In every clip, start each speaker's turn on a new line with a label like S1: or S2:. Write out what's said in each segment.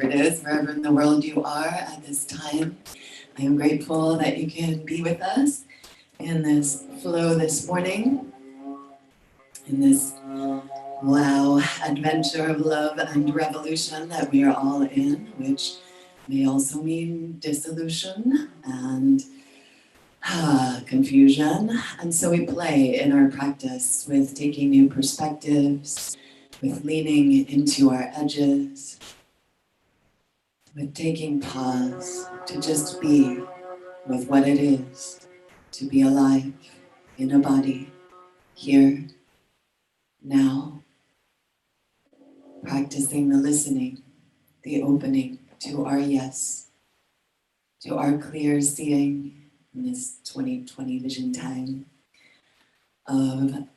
S1: it is, wherever in the world you are at this time. I am grateful that you can be with us in this flow this morning, in this wow adventure of love and revolution that we are all in, which may also mean dissolution and confusion. And so we play in our practice with taking new perspectives, with leaning into our edges, with taking pause to just be with what it is to be alive in a body, here, now, practicing the listening, the opening to our yes, to our clear seeing in this 2020 vision time of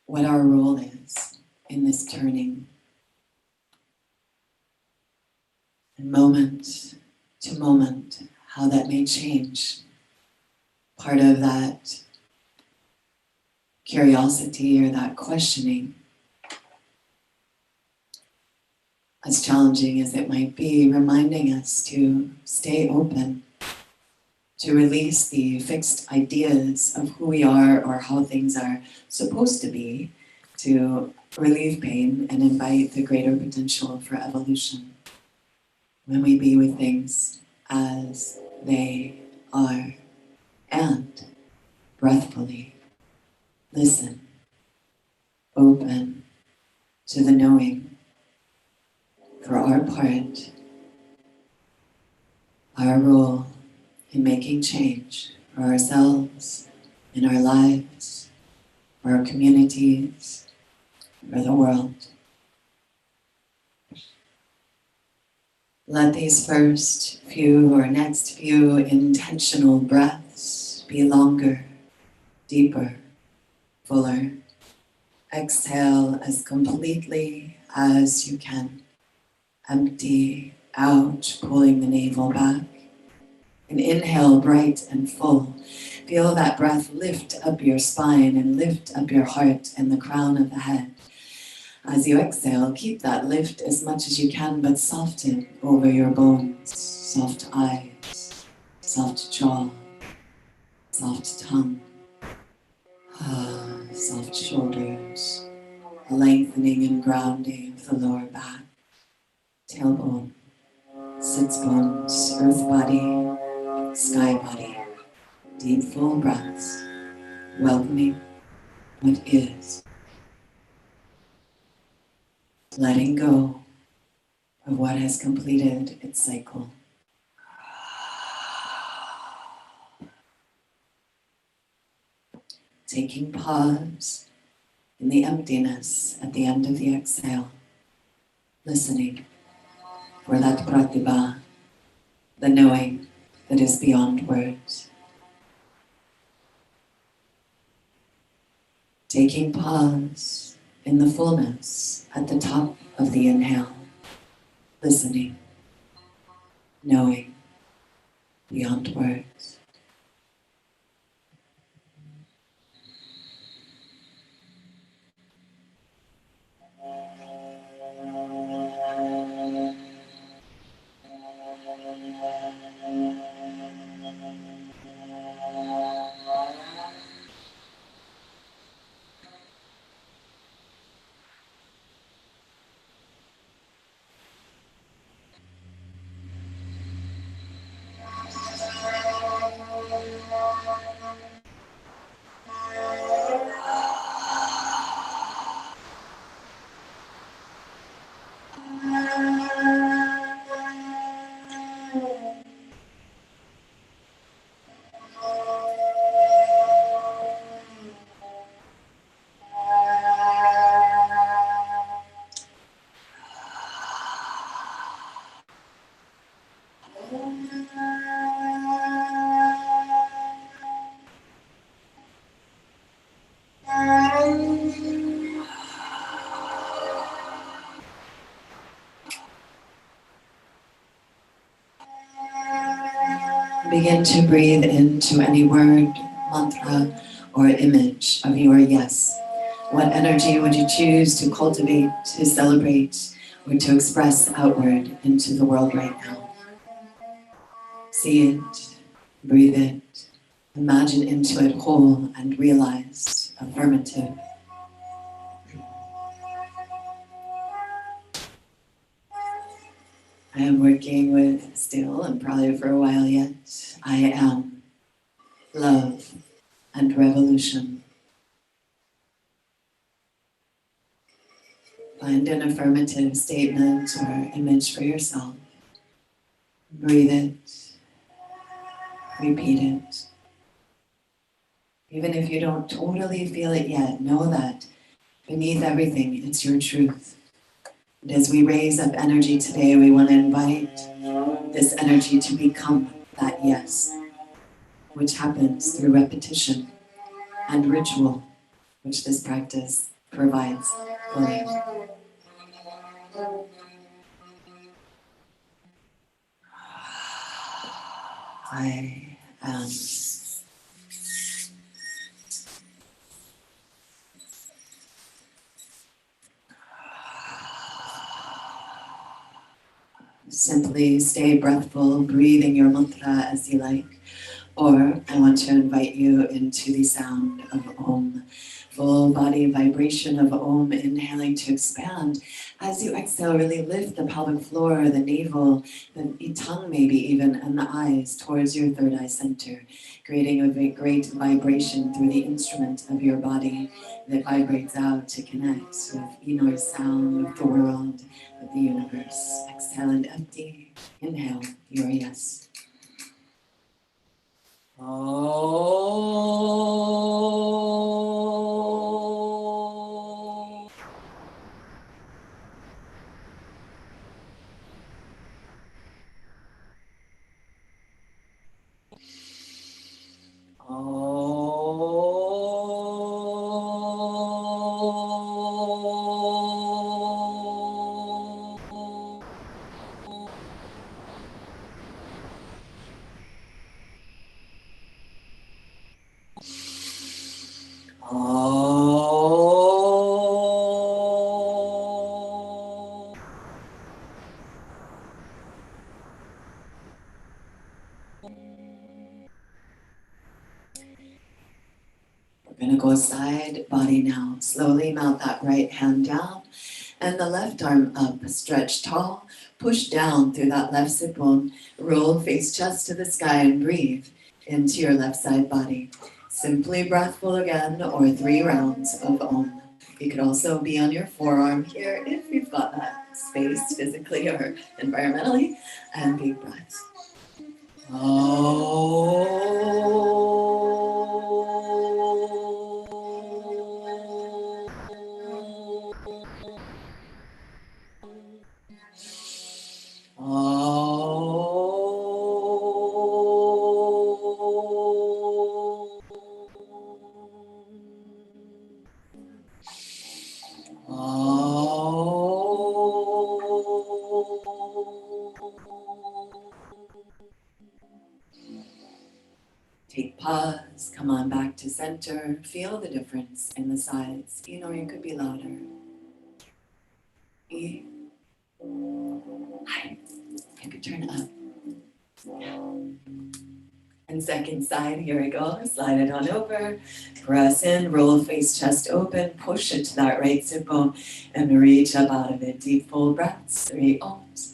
S1: what our role is in this turning. And moment to moment, how that may change. Part of that curiosity or that questioning, as challenging as it might be, reminding us to stay open, to release the fixed ideas of who we are or how things are supposed to be, to relieve pain and invite the greater potential for evolution. When we be with things as they are, and breathfully listen, open to the knowing for our part, our role in making change for ourselves, in our lives, for our communities, for the world. Let these first few or next few intentional breaths be longer, deeper, fuller. Exhale as completely as you can. Empty out, pulling the navel back. And inhale bright and full. Feel that breath lift up your spine and lift up your heart and the crown of the head. As you exhale, keep that lift as much as you can, but soften over your bones. Soft eyes, soft jaw, soft tongue, soft shoulders, a lengthening and grounding of the lower back, tailbone, sits bones, earth body, sky body. Deep, full breaths, welcoming what is. Letting go of what has completed its cycle. Taking pause in the emptiness at the end of the exhale. Listening for that pratibha, the knowing that is beyond words. Taking pause in the fullness at the top of the inhale, listening, knowing beyond words. Begin to breathe into any word, mantra, or image of your yes. What energy would you choose to cultivate, to celebrate, or to express outward into the world right now. See it, breathe it, imagine into it whole and realized, affirmative. I am working with still, and probably for a while yet, I am love and revolution. Find an affirmative statement or image for yourself. Breathe it. Repeat it. Even if you don't totally feel it yet, know that beneath everything, it's your truth. And as we raise up energy today, we want to invite this energy to become that yes, which happens through repetition and ritual, which this practice provides fully. I am. Simply stay breathful, breathing your mantra as you like. Or I want to invite you into the sound of Om. Full body vibration of Om, inhaling to expand. As you exhale, really lift the pelvic floor, the navel, the tongue maybe even, and the eyes towards your third eye center, creating a great vibration through the instrument of your body that vibrates out to connect with Eenor's sound, with the world, with the universe. Exhale and empty. Inhale, your yes. Oh. We're going to go side body now. Slowly mount that right hand down and the left arm up. Stretch tall. Push down through that left sit bone. Roll face chest to the sky and breathe into your left side body. Simply breathful again, or 3 rounds of Om. You could also be on your forearm here if you've got that space physically or environmentally. And big breaths. Take pause, come on back to center, feel the difference in the sides. You could be louder. E. Hi. You could turn up. And second side, here we go. Slide it on over. Press in, roll face chest open, push it to that right sit bone, and reach up out of it. Deep full breaths. 3 Oms.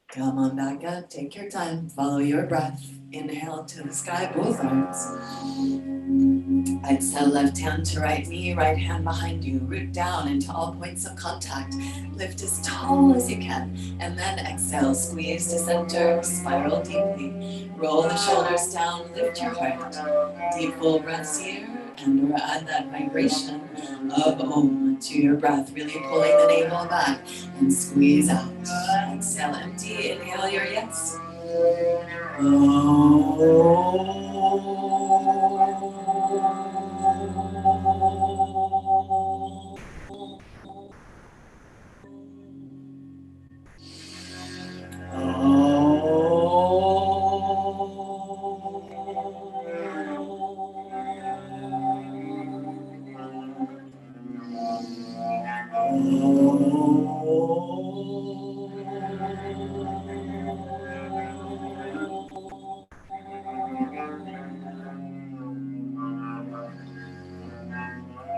S1: Come on back up, take your time, follow your breath. Inhale to the sky, both arms. Exhale, left hand to right knee, right hand behind you. Root down into all points of contact. Lift as tall as you can. And then exhale, squeeze to center, spiral deeply. Roll the shoulders down, lift your heart. Deep full breaths here. and or add that vibration of Om to your breath, really pulling the navel back and squeeze out. Exhale, empty, inhale your yes.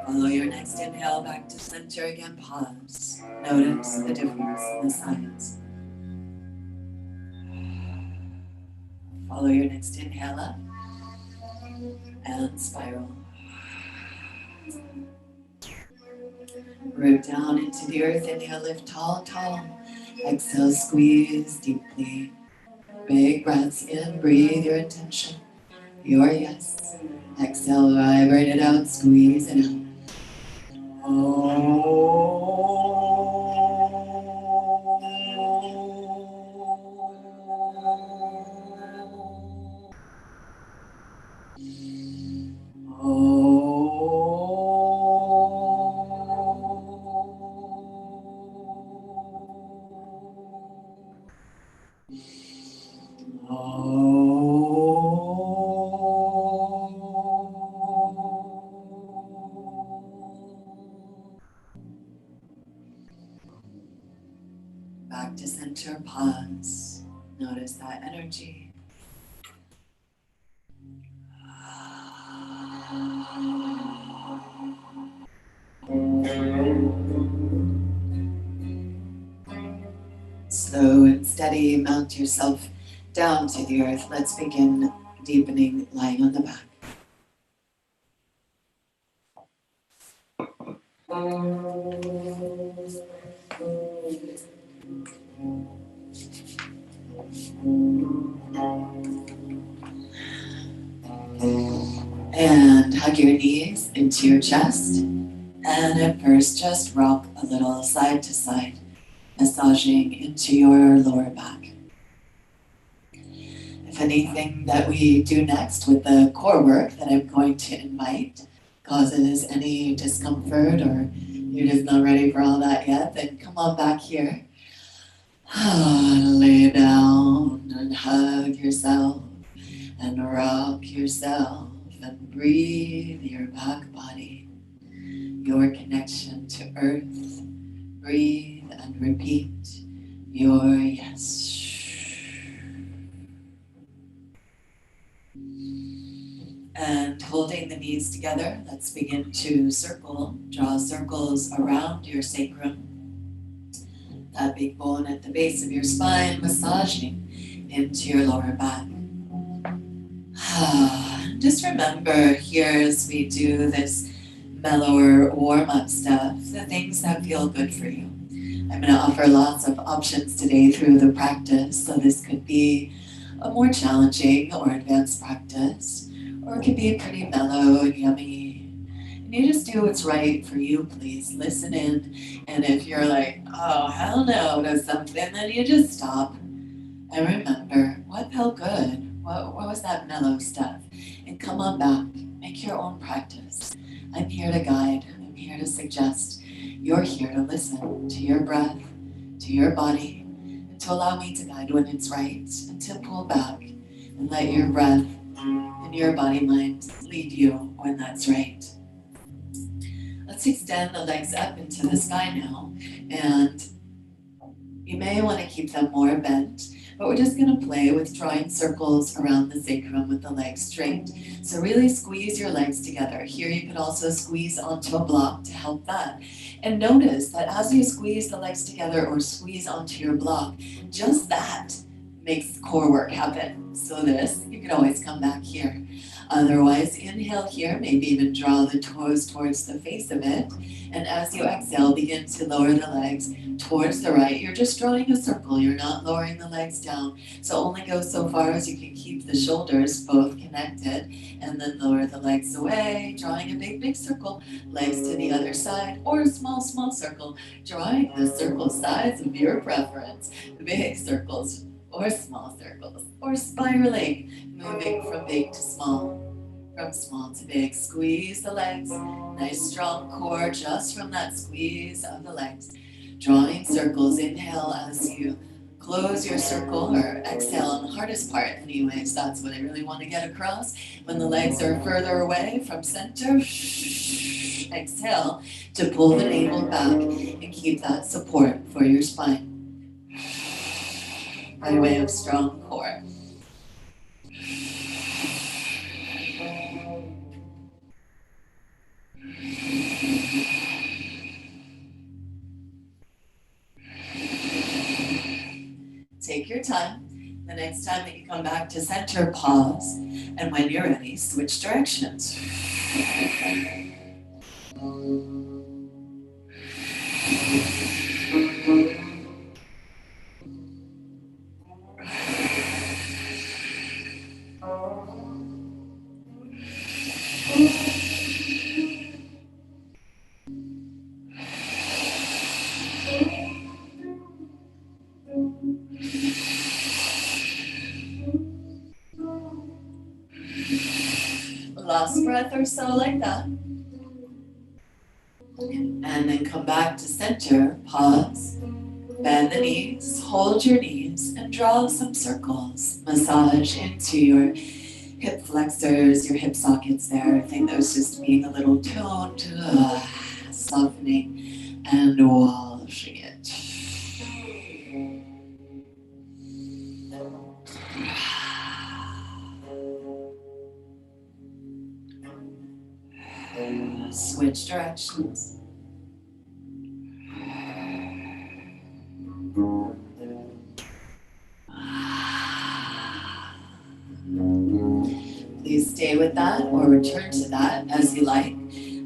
S1: Follow your next inhale back to center again. Pause. Notice the difference in the sides. Follow your next inhale up and spiral. Root down into the earth. Inhale, lift tall, tall. Exhale, squeeze deeply. Big breaths in. Breathe your intention. Your yes. Exhale, vibrate it out. Squeeze it out. Back to center, pause. Notice that energy. Slow and steady, mount yourself down to the earth. Let's begin deepening, lying on the back. And hug your knees into your chest. And at first, just rock a little side to side, massaging into your lower back. If anything that we do next with the core work that I'm going to invite causes any discomfort or you're just not ready for all that yet, then come on back here. Lay down and hug yourself and rock yourself and breathe your back body, your connection to earth. Breathe and repeat your yes. And holding the knees together, let's begin to circle. Draw circles around your sacrum, that big bone at the base of your spine, massaging into your lower back. Just remember here as we do this mellower warm-up stuff, the things that feel good for you. I'm going to offer lots of options today through the practice, so this could be a more challenging or advanced practice, or it could be pretty mellow and yummy. And you just do what's right for you, please. Listen in, and if you're like, oh, hell no to something, then you just stop. And remember, what felt good? What was that mellow stuff? And come on back. Make your own practice. I'm here to guide. I'm here to suggest. You're here to listen to your breath, to your body, and to allow me to guide when it's right, and to pull back and let your breath and your body-mind lead you when that's right. Let's extend the legs up into the sky now, and you may want to keep them more bent, but we're just going to play with drawing circles around the sacrum with the legs straight. So really squeeze your legs together. Here you could also squeeze onto a block to help that. And notice that as you squeeze the legs together or squeeze onto your block, just that makes core work happen. So this, you can always come back here. Otherwise, inhale here, maybe even draw the toes towards the face of it. And as you exhale, begin to lower the legs towards the right. You're just drawing a circle. You're not lowering the legs down. So only go so far as you can keep the shoulders both connected, and then lower the legs away, drawing a big, big circle. Legs to the other side, or a small, small circle, drawing the circle size of your preference. Big circles, or small circles, or spiraling, moving from big to small. From small to big, squeeze the legs. Nice strong core just from that squeeze of the legs. Drawing circles, inhale as you close your circle, or exhale on the hardest part anyways. That's what I really want to get across. When the legs are further away from center, exhale to pull the navel back and keep that support for your spine by way of strong core. Take your time. The next time that you come back to center, pause. And when you're ready, switch directions. Last breath or so like that. And then come back to center, pause, bend the knees, hold your knees, and draw some circles. Massage into your hip flexors, your hip sockets there. I think those just being a little toned, softening and washing it. Switch directions. Please stay with that or return to that as you like.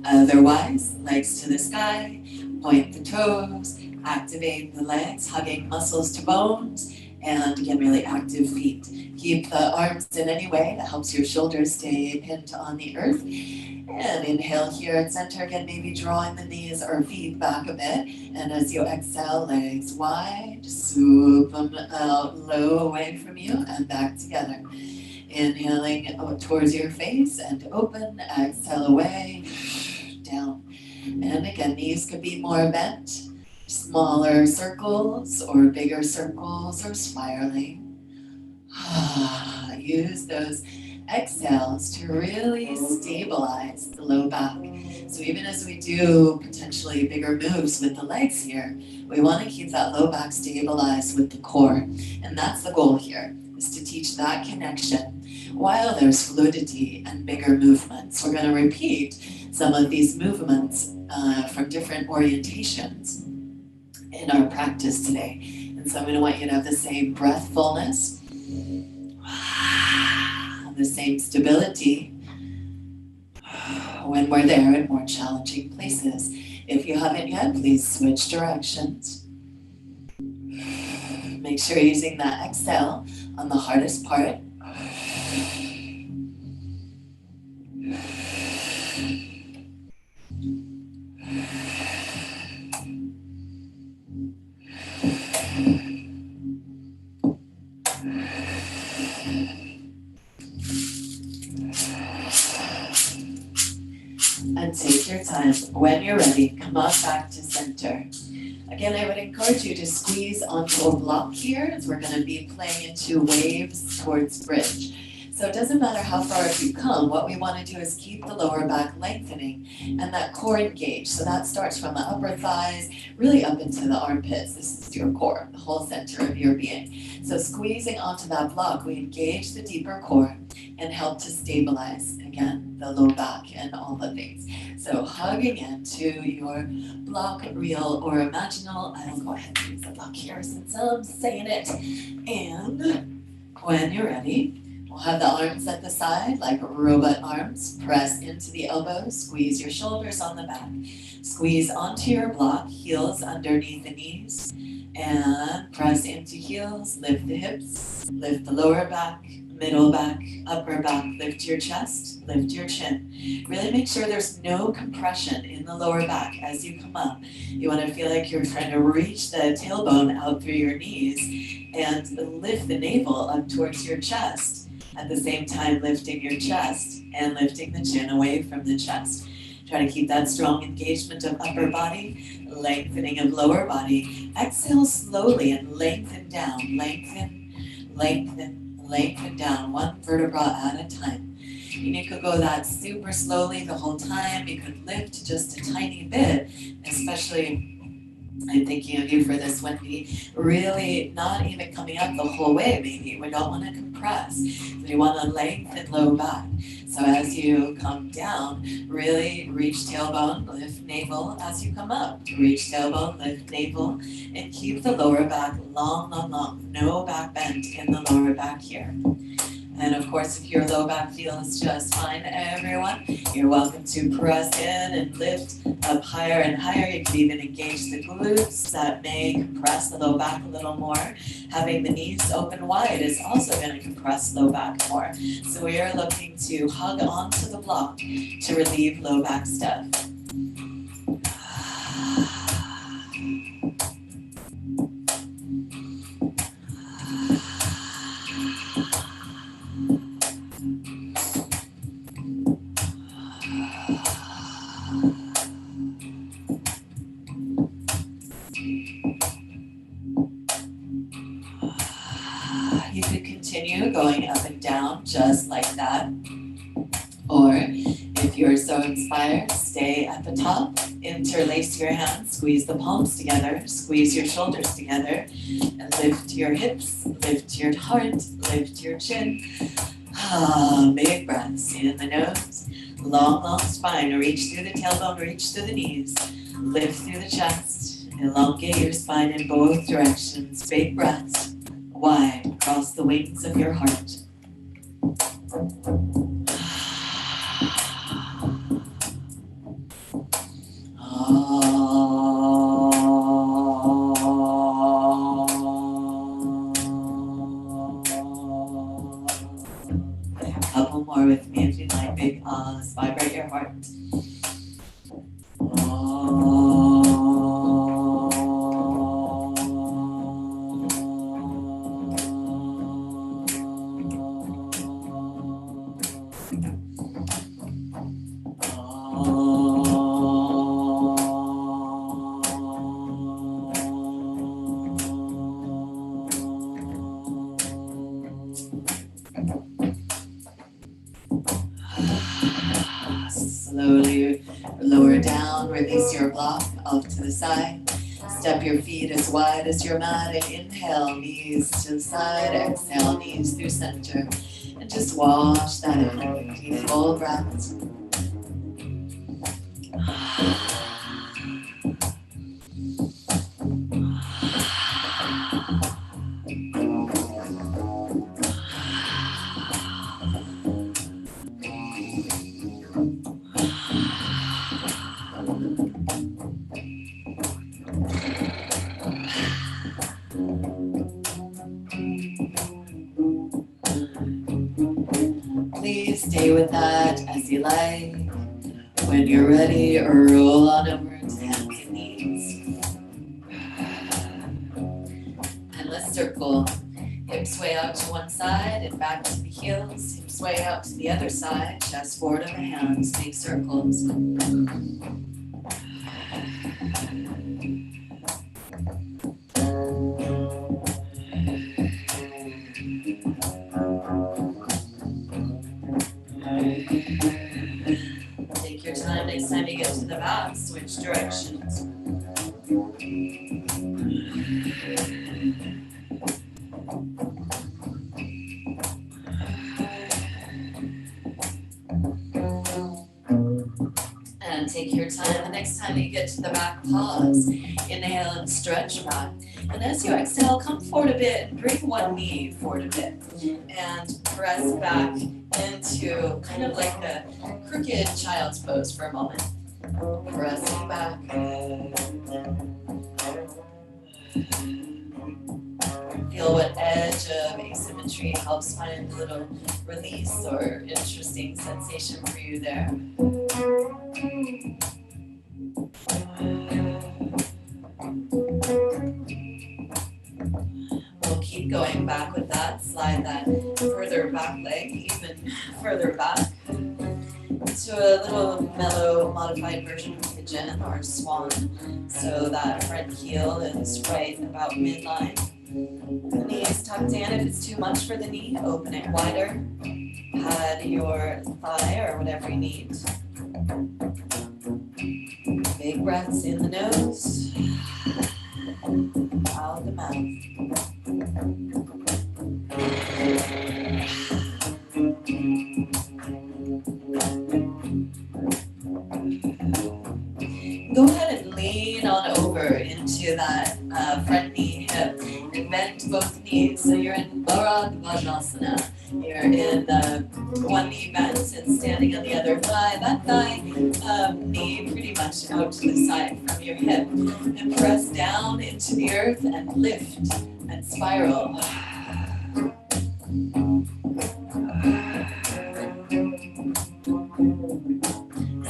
S1: Otherwise, legs to the sky, point the toes, activate the legs, hugging muscles to bones, and again, really active feet. Keep the arms in any way that helps your shoulders stay pinned on the earth. And inhale here at center, again, maybe drawing the knees or feet back a bit. And as you exhale, legs wide, swoop them out low away from you and back together. Inhaling towards your face and open, exhale away, down. And again, knees could be more bent, smaller circles or bigger circles or spiraling. Use those exhales to really stabilize the low back. So even as we do potentially bigger moves with the legs here, we want to keep that low back stabilized with the core. And that's the goal here, is to teach that connection while there's fluidity and bigger movements. We're going to repeat some of these movements from different orientations in our practice today. And so I'm going to want you to have the same breathfulness, the same stability when we're there in more challenging places. If you haven't yet, please switch directions. Make sure you're using that exhale on the hardest part. And take your time. When you're ready, come on back to center. Again, I would encourage you to squeeze onto a block here as we're going to be playing into waves towards bridge. So it doesn't matter how far you come, what we want to do is keep the lower back lengthening and that core engaged. So that starts from the upper thighs, really up into the armpits. This is your core, the whole center of your being. So squeezing onto that block, we engage the deeper core and help to stabilize, again, the low back and all the things. So hugging into your block, real or imaginal. I'll go ahead and use the block here since I'm saying it. And when you're ready, We'll have the arms at the side like robot arms. Press into the elbows, squeeze your shoulders on the back. Squeeze onto your block, heels underneath the knees. And press into heels, lift the hips, lift the lower back, middle back, upper back, lift your chest, lift your chin. Really make sure there's no compression in the lower back as you come up. You want to feel like you're trying to reach the tailbone out through your knees and lift the navel up towards your chest. At the same time, lifting your chest and lifting the chin away from the chest. Try to keep that strong engagement of upper body, lengthening of lower body. Exhale slowly and lengthen down. Lengthen, lengthen, lengthen down, one vertebra at a time. And you could go that super slowly the whole time. You could lift just a tiny bit, especially I'm thinking of you for this, Wendy, really not even coming up the whole way, maybe. We don't want to compress. So we want to lengthen low back. So as you come down, really reach tailbone, lift navel as you come up. Reach tailbone, lift navel, and keep the lower back long, long, long. No back bend in the lower back here. And of course, if your low back feels just fine, everyone, you're welcome to press in and lift up higher and higher. You can even engage the glutes. That may compress the low back a little more. Having the knees open wide is also going to compress low back more. So we are looking to hug onto the block to relieve low back stuff. You could continue going up and down just like that. Or if you're so inspired, stay at the top, interlace your hands, squeeze the palms together, squeeze your shoulders together, and lift your hips, lift your heart, lift your chin. Big breaths in the nose, long, long spine, reach through the tailbone, reach through the knees, lift through the chest, elongate your spine in both directions, big breaths, wide across the wings of your heart. Couple more with me if you'd like. Big ahs, vibrate your heart. Slowly lower down, release your block off to the side. Step your feet as wide as your mat and inhale, knees to the side, exhale, knees through center. And just wash that in. Deep full breaths. Please stay with that as you like. When you're ready, roll on over to hands and knees. And let's circle. Hips way out to one side and back to the heels. Hips way out to the other side. Chest forward of the hands. Make circles. Take your time. Next time you get to the back, switch directions. And take your time finally get to the back paws. Inhale and stretch back. And as you exhale, come forward a bit and bring one knee forward a bit. And press back into kind of like a crooked child's pose for a moment. Pressing back. Feel what edge of asymmetry helps find a little release or interesting sensation for you there. We'll keep going back with that. Slide that further back leg, even further back, to a little mellow, modified version of pigeon or swan. So that front heel is right about midline. The knee is tucked in. If it's too much for the knee, open it wider. Pad your thigh or whatever you need. Big breaths in the nose, out the mouth. Go ahead and lean on over into that front knee hip and bend both knees. So you're in Bharadvajasana. You're in one knee bent and standing on the other thigh. That thigh knee pretty much out to the side from your hip. And press down into the earth and lift and spiral.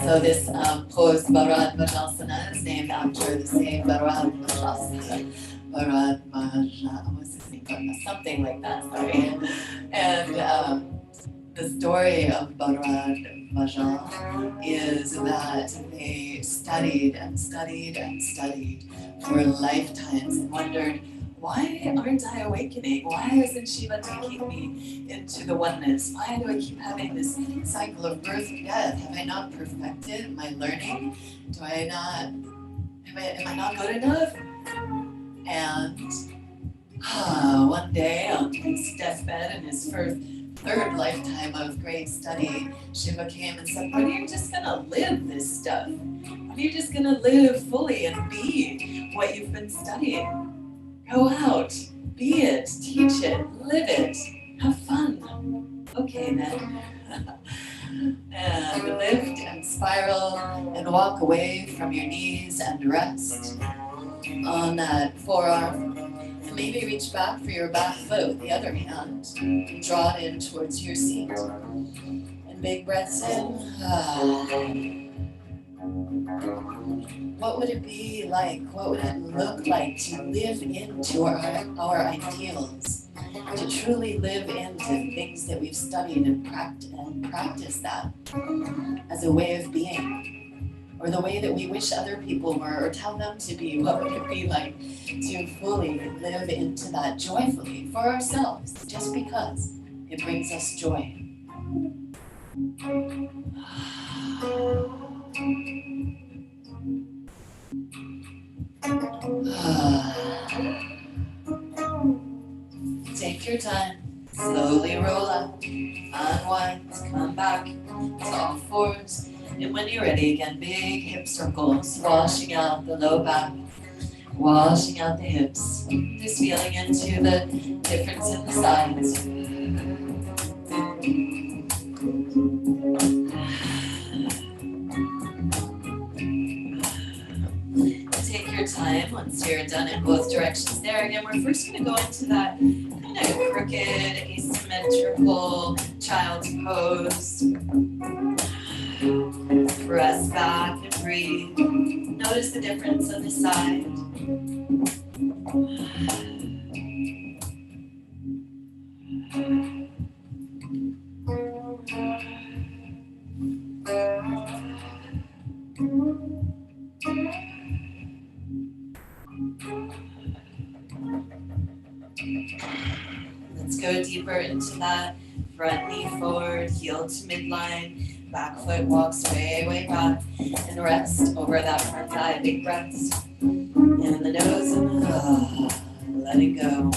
S1: So this pose, Bharadvajasana, is named after the same Bharadvajasana. What's his name? Something like that, sorry. And the story of Bharadvaja is that they studied and studied and studied for lifetimes and wondered, why aren't I awakening? Why isn't Shiva taking me into the oneness? Why do I keep having this cycle of birth and death? Have I not perfected my learning? Am I not good enough? And one day on his deathbed in his third lifetime of great study, Shiva came and said, when are you just gonna live this stuff? When are you just gonna live fully and be what you've been studying? Go out, be it, teach it, live it, have fun. Okay then. And lift and spiral and walk away from your knees and rest on that forearm. And maybe reach back for your back foot with the other hand and draw it in towards your seat. And big breaths in. What would it be like? What would it look like to live into our ideals? To truly live into things that we've studied and practice that as a way of being, or the way that we wish other people were, or tell them to be. What would it be like to fully live into that joyfully for ourselves, just because it brings us joy? Take your time, slowly roll up, unwind, come back to all fours, and when you're ready again, big hip circles, washing out the low back, washing out the hips, just feeling into the difference in the sides. Take your time once you're done in both directions there. Again, we're first going to go into that kind of crooked, asymmetrical child's pose. Press back and breathe. Notice the difference on the side. Let's go deeper into that. Front knee forward, heel to midline, back foot walks way, way back, and rest over that front thigh. Big breaths in the nose and letting go.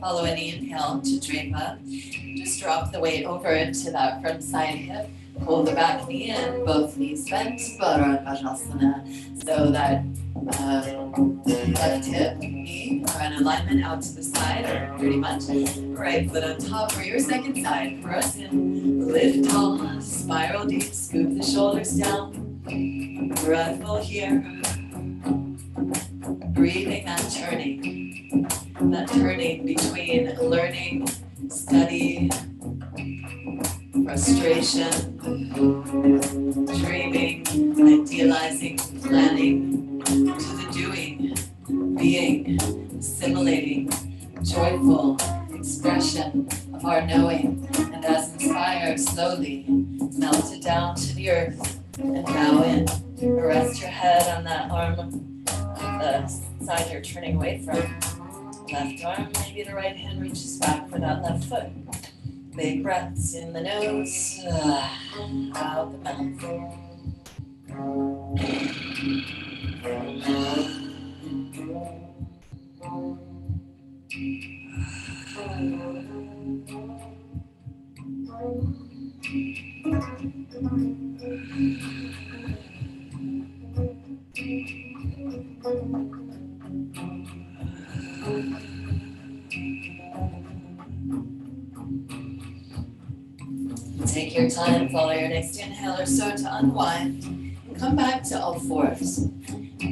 S1: Follow any inhale to drape up. Just drop the weight over into that front side hip. Pull the back knee in, both knees bent, Halasana, so that left hip, knee are in alignment out to the side, or pretty much. Right foot on top for your second side. Press in, lift tall, spiral deep, scoop the shoulders down. Breathful here. Breathing that turning between learning, study, frustration, dreaming, idealizing, planning, to the doing, being, assimilating, joyful expression of our knowing, and as inspired, slowly melt it down to the earth and bow in. Rest your head on that arm on the side you're turning away from. Left arm, maybe the right hand reaches back for that left foot. Big breaths in the nose, out the mouth. Take your time, follow your next inhale or so to unwind and come back to all fours.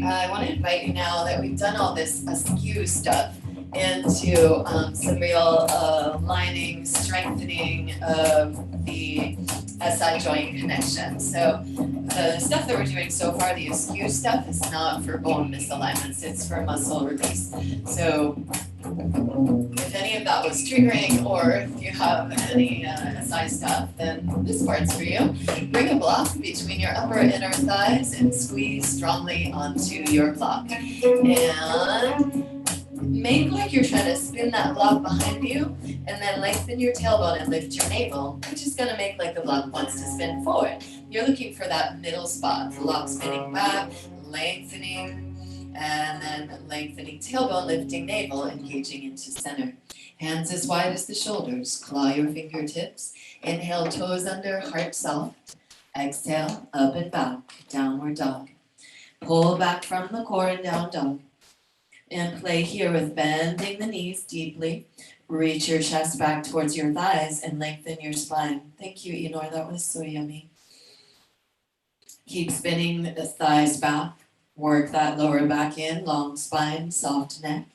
S1: I want to invite you now that we've done all this askew stuff into some real aligning, strengthening of the SI joint connection. So the stuff that we're doing so far, the askew stuff, is not for bone misalignments, it's for muscle release. So if any of that was triggering, or if you have any SI stuff, then this part's for you. Bring a block between your upper and inner thighs and squeeze strongly onto your block. And make like you're trying to spin that block behind you, and then lengthen your tailbone and lift your navel, which is going to make like the block wants to spin forward. You're looking for that middle spot, the block spinning back, lengthening, and then lengthening tailbone, lifting navel, engaging into center. Hands as wide as the shoulders. Claw your fingertips. Inhale, toes under, heart soft. Exhale, up and back, downward dog. Pull back from the core and down dog. And play here with bending the knees deeply. Reach your chest back towards your thighs and lengthen your spine. Thank you, Eenor. That was so yummy. Keep spinning the thighs back. Work that lower back in, long spine, soft neck.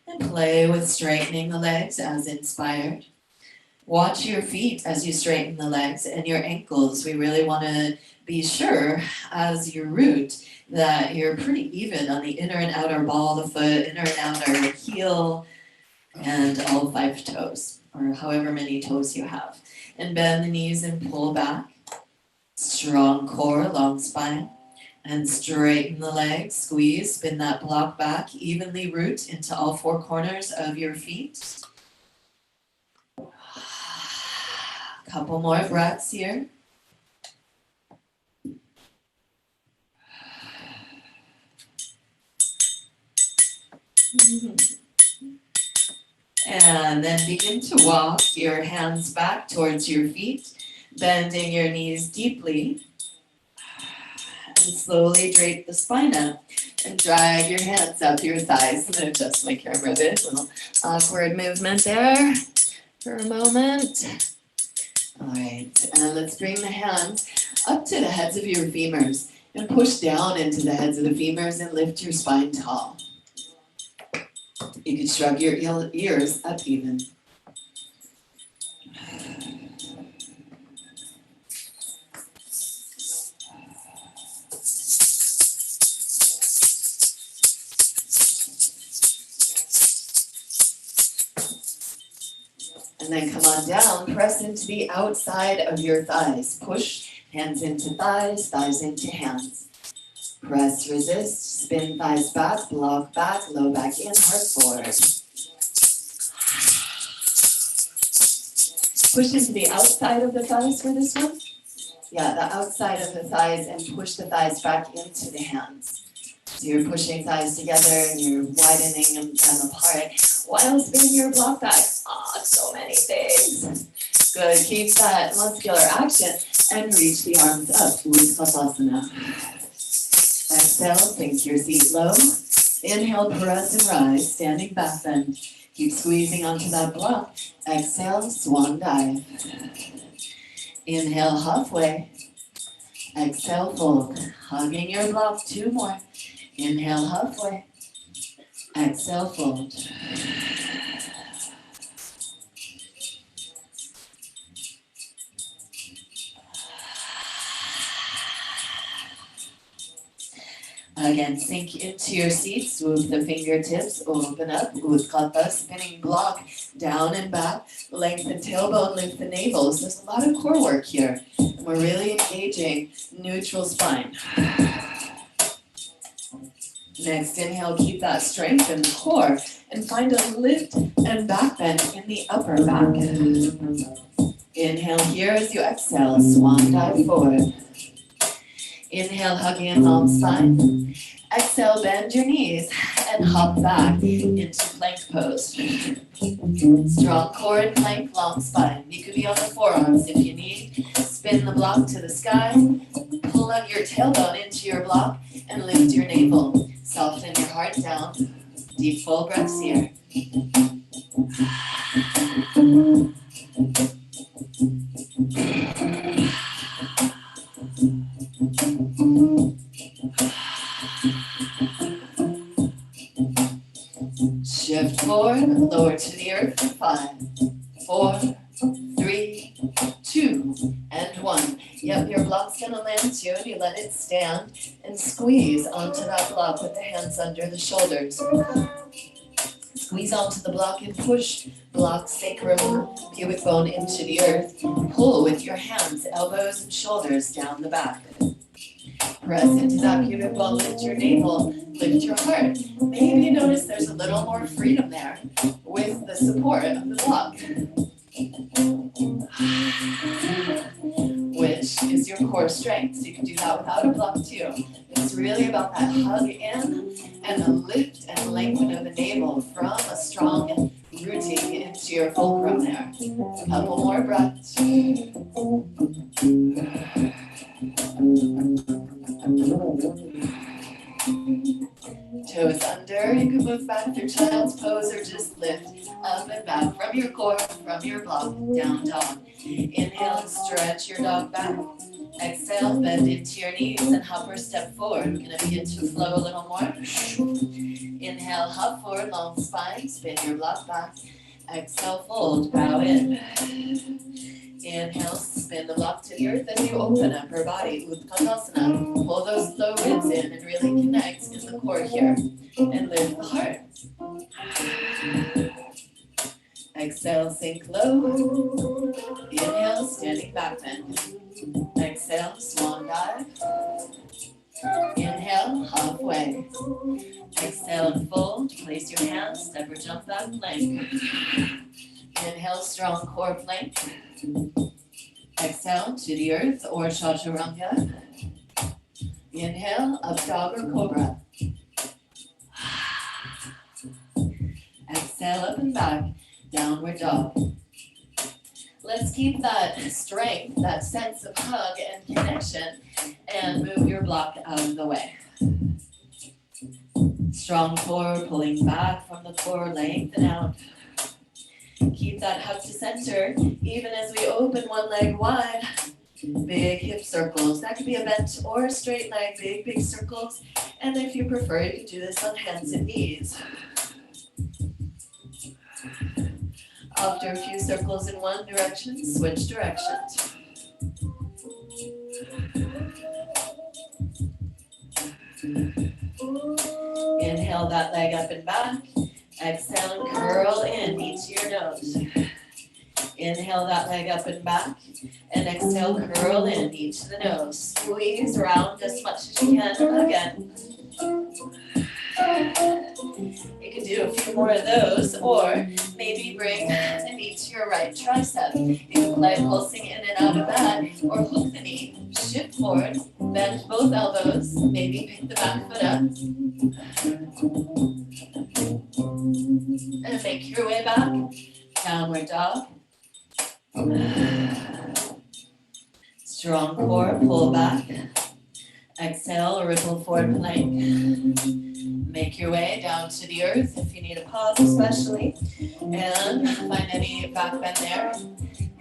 S1: And play with straightening the legs as inspired. Watch your feet as you straighten the legs and your ankles. We really want to be sure as you root that you're pretty even on the inner and outer ball of the foot, inner and outer heel, and all 5 toes, or however many toes you have. And bend the knees and pull back. Strong core, long spine. And straighten the legs, squeeze, spin that block back, evenly root into all 4 corners of your feet. Couple more breaths here. And then begin to walk your hands back towards your feet, bending your knees deeply. And slowly drape the spine up and drag your hands up your thighs. I'm going to adjust my camera a bit. A little awkward movement there for a moment. All right, and let's bring the hands up to the heads of your femurs and push down into the heads of the femurs and lift your spine tall. You can shrug your ears up even. And then come on down, press into the outside of your thighs. Push, hands into thighs, thighs into hands. Press, resist, spin thighs back, block back, low back in, heart forward. Push into the outside of the thighs for this one. Yeah, the outside of the thighs, and push the thighs back into the hands. So you're pushing thighs together and you're widening them apart while spinning your block back. Ah, so many things. Good, keep that muscular action and reach the arms up with Halasana. Exhale, sink your seat low. Inhale, press and rise, standing back bend. Keep squeezing onto that block. Exhale, swan dive. Inhale, halfway. Exhale, fold. Hugging your block, 2 more. Inhale, halfway. Exhale, fold. Again, sink into your seat, swoop the fingertips, open up, Utkata, spinning block, down and back, lengthen tailbone, lift the navel. So there's a lot of core work here. And we're really engaging neutral spine. Next, inhale, keep that strength in the core, and find a lift and back bend in the upper back. Inhale here as you exhale, swan dive forward. Inhale, hugging a long spine. Exhale, bend your knees and hop back into plank pose. Strong core and plank, long spine. You could be on the forearms if you need. Spin the block to the sky. Pull up your tailbone into your block and lift your navel. Soften your heart down. Deep full breaths here. Shift forward, lower to the earth for 5, 4, 3, 2, and 1. Yep, your block's gonna land too, and you let it stand and squeeze onto that block with the hands under the shoulders. Squeeze onto the block and push block sacrum, pubic bone into the earth. Pull with your hands, elbows and shoulders down the back. Press into that pubic bone, lift your navel, lift your heart. Maybe notice there's a little more freedom there with the support of the block, which is your core strength. So you can do that without a block too. It's really about that hug in and the lift and lengthen of the navel from a strong rooting into your fulcrum there. A couple more breaths. Toes under, you can move back through child's pose or just lift up and back from your core, from your block, down dog. Inhale and stretch your dog back. Exhale, bend into your knees and hop or step forward. We're going to begin to flow a little more. Inhale, hop forward, long spine, spin your block back. Exhale, fold, bow in. Inhale, spin the block to the earth as you open up your body. Utkatasana. Pull those low ribs in and really connect in the core here. And lift the heart. Exhale, sink low. Inhale, standing back bend. Exhale, swan dive. Inhale, halfway. Exhale and fold. Place your hands, step or jump back plank. Inhale, strong core plank. Exhale to the earth or chaturanga. Inhale, up dog or cobra. Exhale, up and back, downward dog. Let's keep that strength, that sense of hug and connection, and move your block out of the way. Strong core, pulling back from the core, lengthen out. Keep that hug to center, even as we open one leg wide. Big hip circles. That could be a bent or a straight leg, big, big circles. And if you prefer, you can do this on hands and knees. After a few circles in one direction, switch directions. Inhale that leg up and back. Exhale and curl in, knee to your nose. Inhale that leg up and back. And exhale, curl in, knee to the nose. Squeeze round as much as you can again. You can do a few more of those, or maybe bring the knee to your right tricep. You can play pulsing in and out of that, or hook the knee, shift forward, bend both elbows, maybe pick the back foot up. And make your way back, downward dog. Strong core, pull back. Exhale, ripple forward plank. Make your way down to the earth if you need a pause especially. And find any back bend there.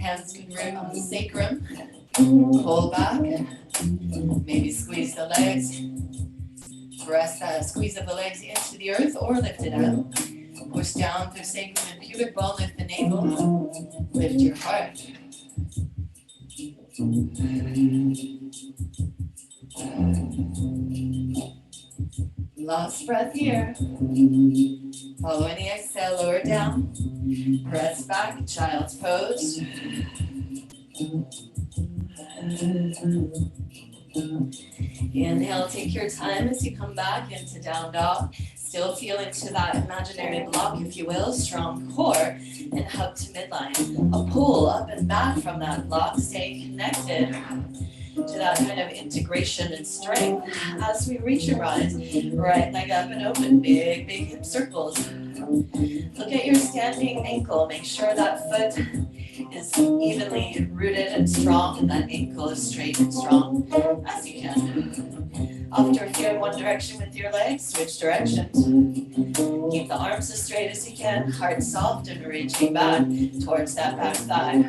S1: Hands can root on the sacrum. Pull back. Maybe squeeze the legs. Press that squeeze of the legs into the earth or lift it up. Push down through sacrum and pubic bone, lift the navel. Lift your heart. Last breath here. Following the exhale, lower down. Press back, child's pose. Inhale, take your time as you come back into down dog. Still feel into that imaginary block, if you will, strong core, and hug to midline. A pull up and back from that block, stay connected to that kind of integration and strength. As we reach and rise, right leg up and open, big hip circles. Look at your standing ankle, make sure that foot is evenly rooted and strong, and that ankle is straight and strong as you can. After if you're in one direction with your legs, switch directions. Keep the arms as straight as you can, heart soft and reaching back towards that back thigh.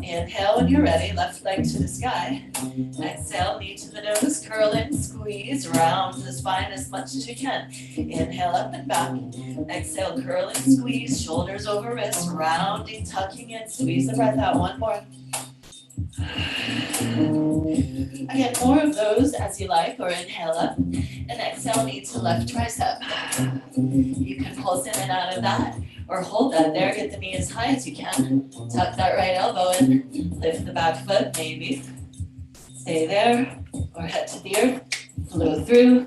S1: Inhale when you're ready, left leg to the sky. Exhale, knee to the nose, curl in, squeeze, round the spine as much as you can. Inhale up and back. Exhale, curl and squeeze, shoulders over wrists, rounding, tucking in, squeeze the breath out, one more. Again, more of those as you like, or inhale up, and exhale, knee to left tricep. You can pulse in and out of that, or hold that there, get the knee as high as you can. Tuck that right elbow in, lift the back foot, maybe. Stay there, or head to the earth, flow through.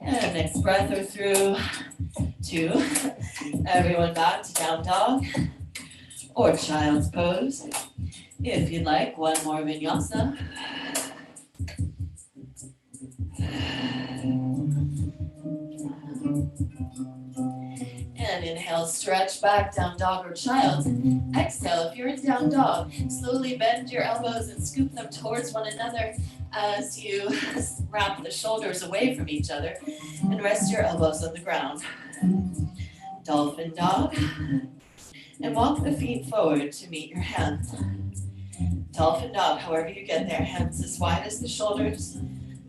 S1: And next breath or through, two. Everyone back to down dog, or child's pose. If you'd like, one more vinyasa. And inhale, stretch back, down dog or child. Exhale, if you're in down dog, slowly bend your elbows and scoop them towards one another as you wrap the shoulders away from each other and rest your elbows on the ground. Dolphin dog. And walk the feet forward to meet your hands. Dolphin dog, however you get there, hands as wide as the shoulders,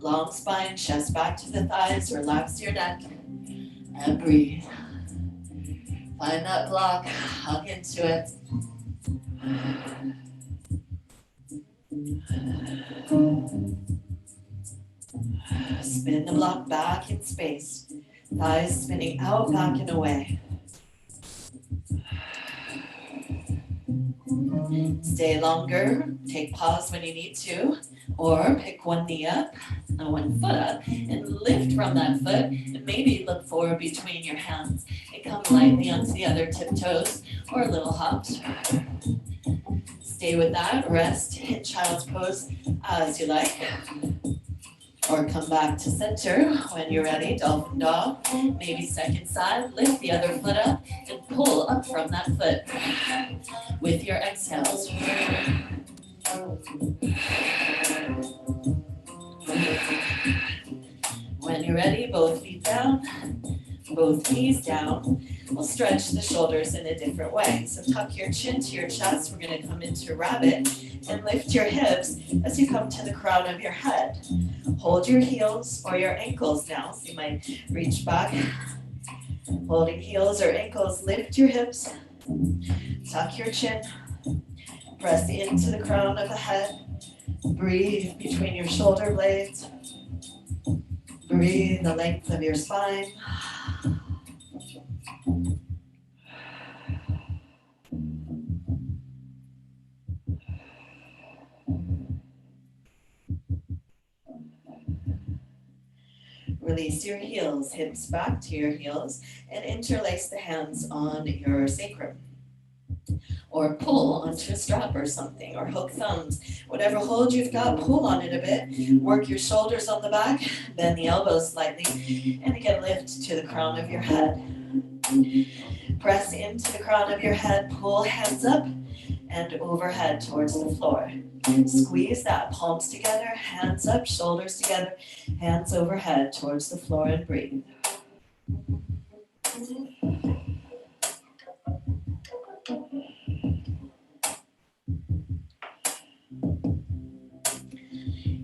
S1: long spine, chest back to the thighs, relax your neck, and breathe. Find that block, hug into it. Spin the block back in space, thighs spinning out, back and away. Stay longer, take pause when you need to, or pick one knee up and one foot up and lift from that foot and maybe look forward between your hands and come lightly onto the other tiptoes or little hops. Stay with that, rest, hit child's pose as you like. Or come back to center when you're ready, dolphin dog. Maybe second side, lift the other foot up and pull up from that foot with your exhales. When you're ready, both feet down, both knees down. We'll stretch the shoulders in a different way. So tuck your chin to your chest. We're going to come into rabbit and lift your hips as you come to the crown of your head. Hold your heels or your ankles now. So you might reach back. Holding heels or ankles, lift your hips. Tuck your chin. Press into the crown of the head. Breathe between your shoulder blades. Breathe the length of your spine. Release your heels, hips back to your heels, and interlace the hands on your sacrum.
S2: or pull onto a strap or something, or hook thumbs. Whatever hold you've got, pull on it a bit. Work your shoulders on the back, bend the elbows slightly, and again lift to the crown of your head. Press into the crown of your head, pull hands up and overhead towards the floor. Squeeze that, palms together, hands up, shoulders together, hands overhead towards the floor, and breathe.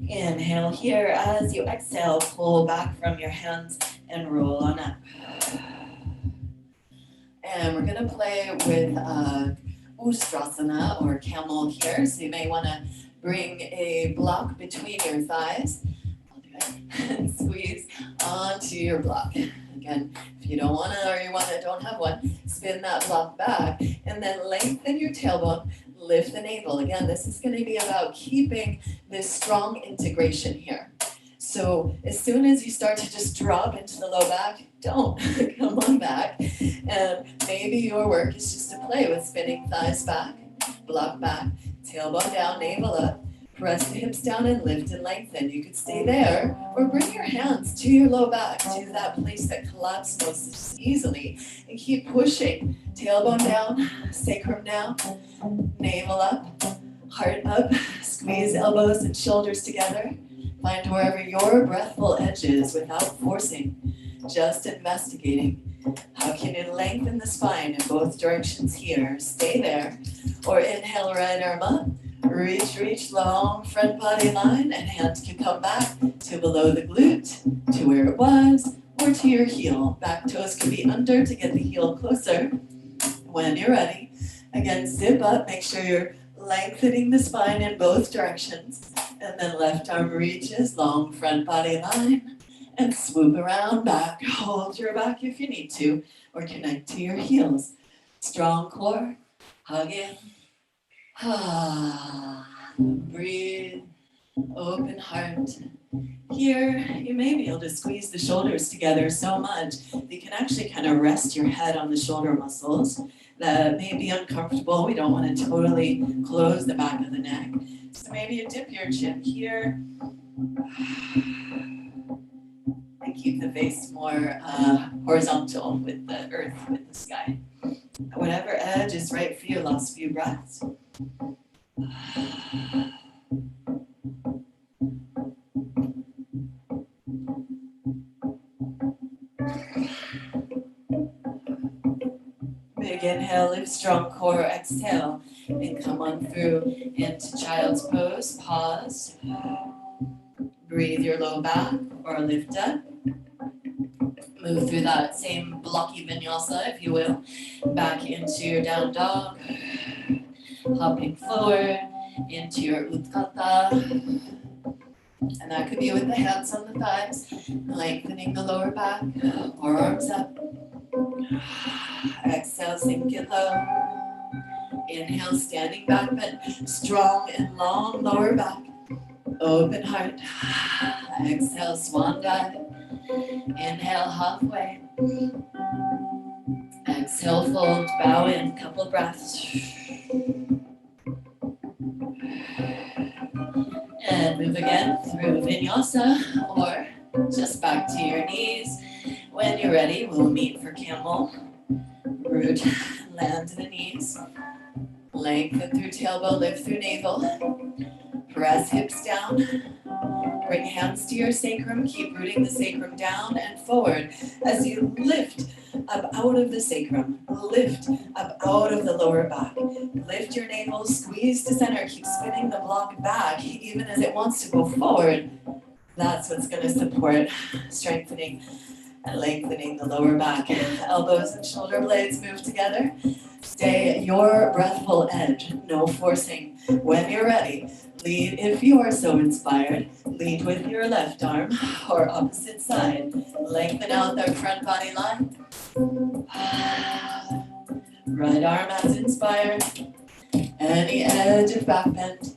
S2: Inhale here. As you exhale, pull back from your hands and roll on up. And we're going to play with Ustrasana or Camel here. So you may want to bring a block between your thighs. I'll do it. And squeeze onto your block. Again, if you don't want to or you don't have one, spin that block back and then lengthen your tailbone. Lift the navel. Again, this is going to be about keeping this strong integration here. So as soon as you start to just drop into the low back, don't. Come on back. And maybe your work is just to play with spinning thighs back, block back, tailbone down, navel up. Press the hips down and lift and lengthen. You could stay there or bring your hands to your low back, to that place that collapses most easily, and keep pushing. Tailbone down, sacrum down, navel up, heart up. Squeeze elbows and shoulders together. Find wherever your breathful edge is without forcing, just investigating. How can you lengthen the spine in both directions here? Stay there. Or inhale, right arm up. Reach long front body line, and hands can come back to below the glute, to where it was, or to your heel. Back toes can be under to get the heel closer. When you're ready, again, zip up. Make sure you're lengthening the spine in both directions. And then left arm reaches, long front body line, and swoop around back. Hold your back if you need to, or connect to your heels. Strong core, hug in. Breathe, open heart. Here, you may be able to squeeze the shoulders together so much that you can actually kind of rest your head on the shoulder muscles. That may be uncomfortable. We don't want to totally close the back of the neck. So maybe you dip your chin here and keep the face more horizontal with the earth, with the sky. Whatever edge is right for you, last few breaths. Big inhale, lift strong core, exhale, and come on through into child's pose. Pause. Breathe your low back or lift up. Move through that same blocky vinyasa, if you will, back into your down dog. Hopping forward into your Utthata. And that could be with the hands on the thighs, lengthening the lower back, or arms up. Exhale, sink it low. Inhale, standing back bend, strong and long lower back. Open heart. Exhale, swan dive. Inhale, halfway. Exhale, fold, bow in, couple breaths. And move again through vinyasa or just back to your knees. When you're ready, we'll meet for camel. Root, land to the knees. Lengthen through tailbone, lift through navel. Press hips down. Bring hands to your sacrum. Keep rooting the sacrum down and forward as you lift up out of the sacrum. Lift up out of the lower back. Lift your navel, squeeze to center. Keep spinning the block back even as it wants to go forward. That's what's going to support strengthening and lengthening the lower back. Elbows and shoulder blades move together. Stay at your breathful edge. No forcing. When you're ready, lead if you are so inspired. Lead with your left arm or opposite side. Lengthen out the front body line. Right arm as inspired. Any edge of back bend.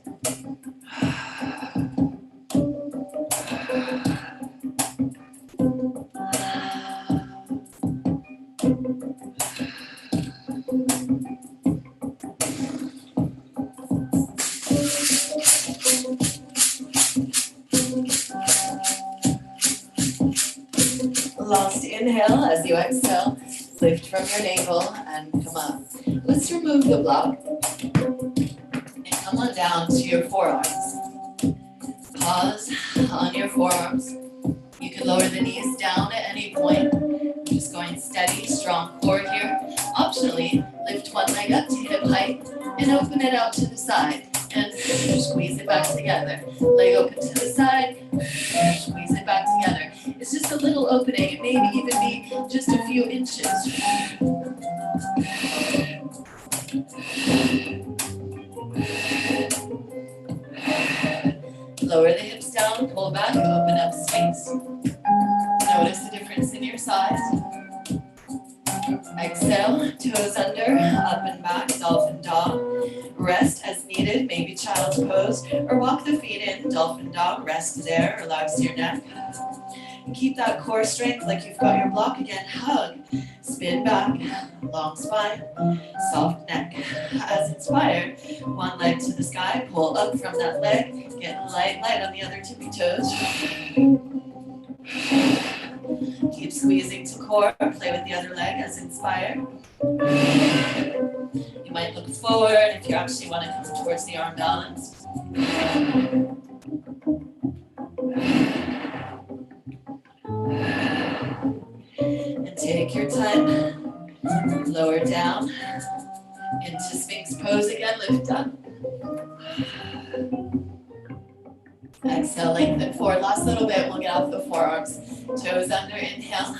S2: Last inhale as you exhale, lift from your navel and come up. Let's remove the block and come on down to your forearms. Pause on your forearms. You can lower the knees down at any point. Just going steady, strong core here. Optionally, lift one leg up to hip height and open it out to the side and squeeze it back together. Leg open to the side, squeeze it back together. It's just a little opening. It may even be just a few inches. Lower the hips down, pull back, open up Sphinx. Notice the difference in your size. Exhale, toes under, up and back, dolphin dog. Rest as needed, maybe child's pose, or walk the feet in, dolphin dog, rest there, relax your neck. Keep that core strength like you've got your block again, hug. Spin back, long spine, soft neck. As inspired, one leg to the sky, pull up from that leg, get light on the other tippy toes. Keep squeezing to core, play with the other leg as inspired. You might look forward if you actually want to come towards the arm balance. And take your time, lower down into Sphinx pose again, lift up. Exhale, lengthen forward, last little bit, we'll get off the forearms. Toes under, inhale,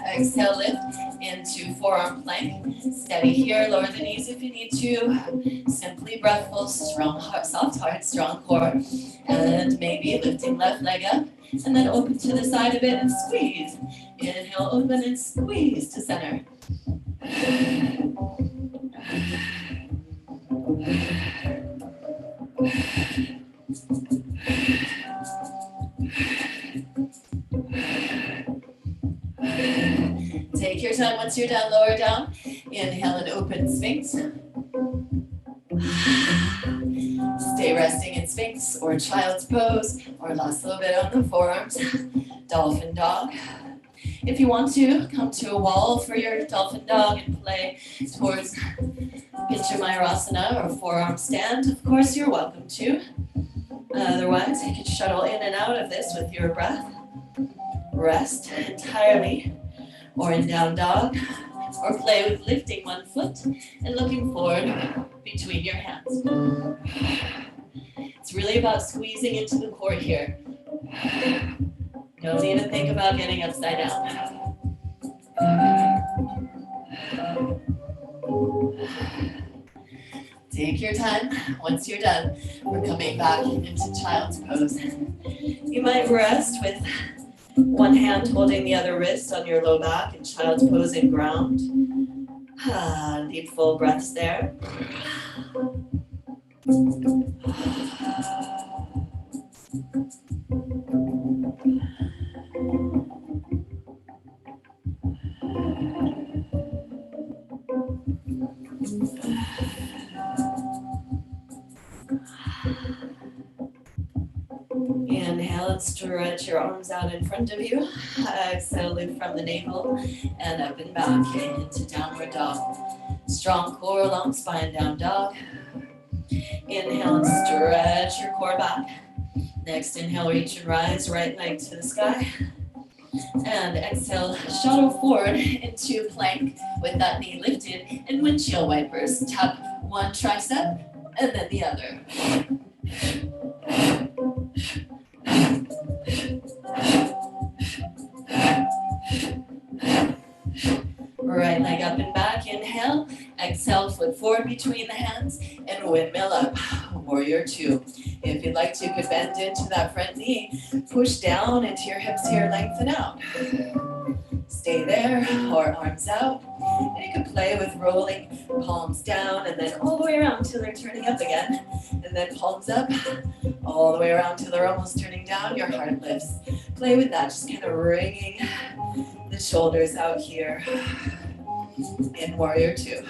S2: exhale, lift into forearm plank. Steady here, lower the knees if you need to. Simply breathful, strong heart, soft heart, strong core. And maybe lifting left leg up, and then open to the side a bit and squeeze. Inhale, open and squeeze to center. Take your time. Once you're down, lower down. Inhale and open Sphinx. Stay resting in Sphinx or child's pose, or last little bit on the forearms. Dolphin dog. If you want to, come to a wall for your dolphin dog and play towards Halasana or forearm stand. Of course, you're welcome to. Otherwise, you can shuttle in and out of this with your breath. Rest entirely, or in down dog, or play with lifting one foot and looking forward between your hands. It's really about squeezing into the core here. Don't even think about getting upside down. Take your time. Once you're done, we're coming back into child's pose. You might rest with one hand holding the other wrist on your low back in child's pose in ground. Deep full breaths there. Inhale and stretch your arms out in front of you. Exhale, lift from the navel and up and back into downward dog. Strong core, long spine, down dog. Inhale and stretch your core back. Next inhale, reach and rise, right leg to the sky. And exhale, shuttle forward into plank with that knee lifted, and windshield wipers. Tap one tricep and then the other. Right leg up and back, inhale. Exhale, foot forward between the hands and windmill up. Warrior two. If you'd like to, you could bend into that front knee. Push down into your hips here, lengthen out. Stay there, or arms out. And you can play with rolling palms down and then all the way around till they're turning up again. And then palms up, all the way around till they're almost turning down. Your heart lifts. Play with that, just kind of wringing the shoulders out here in warrior two.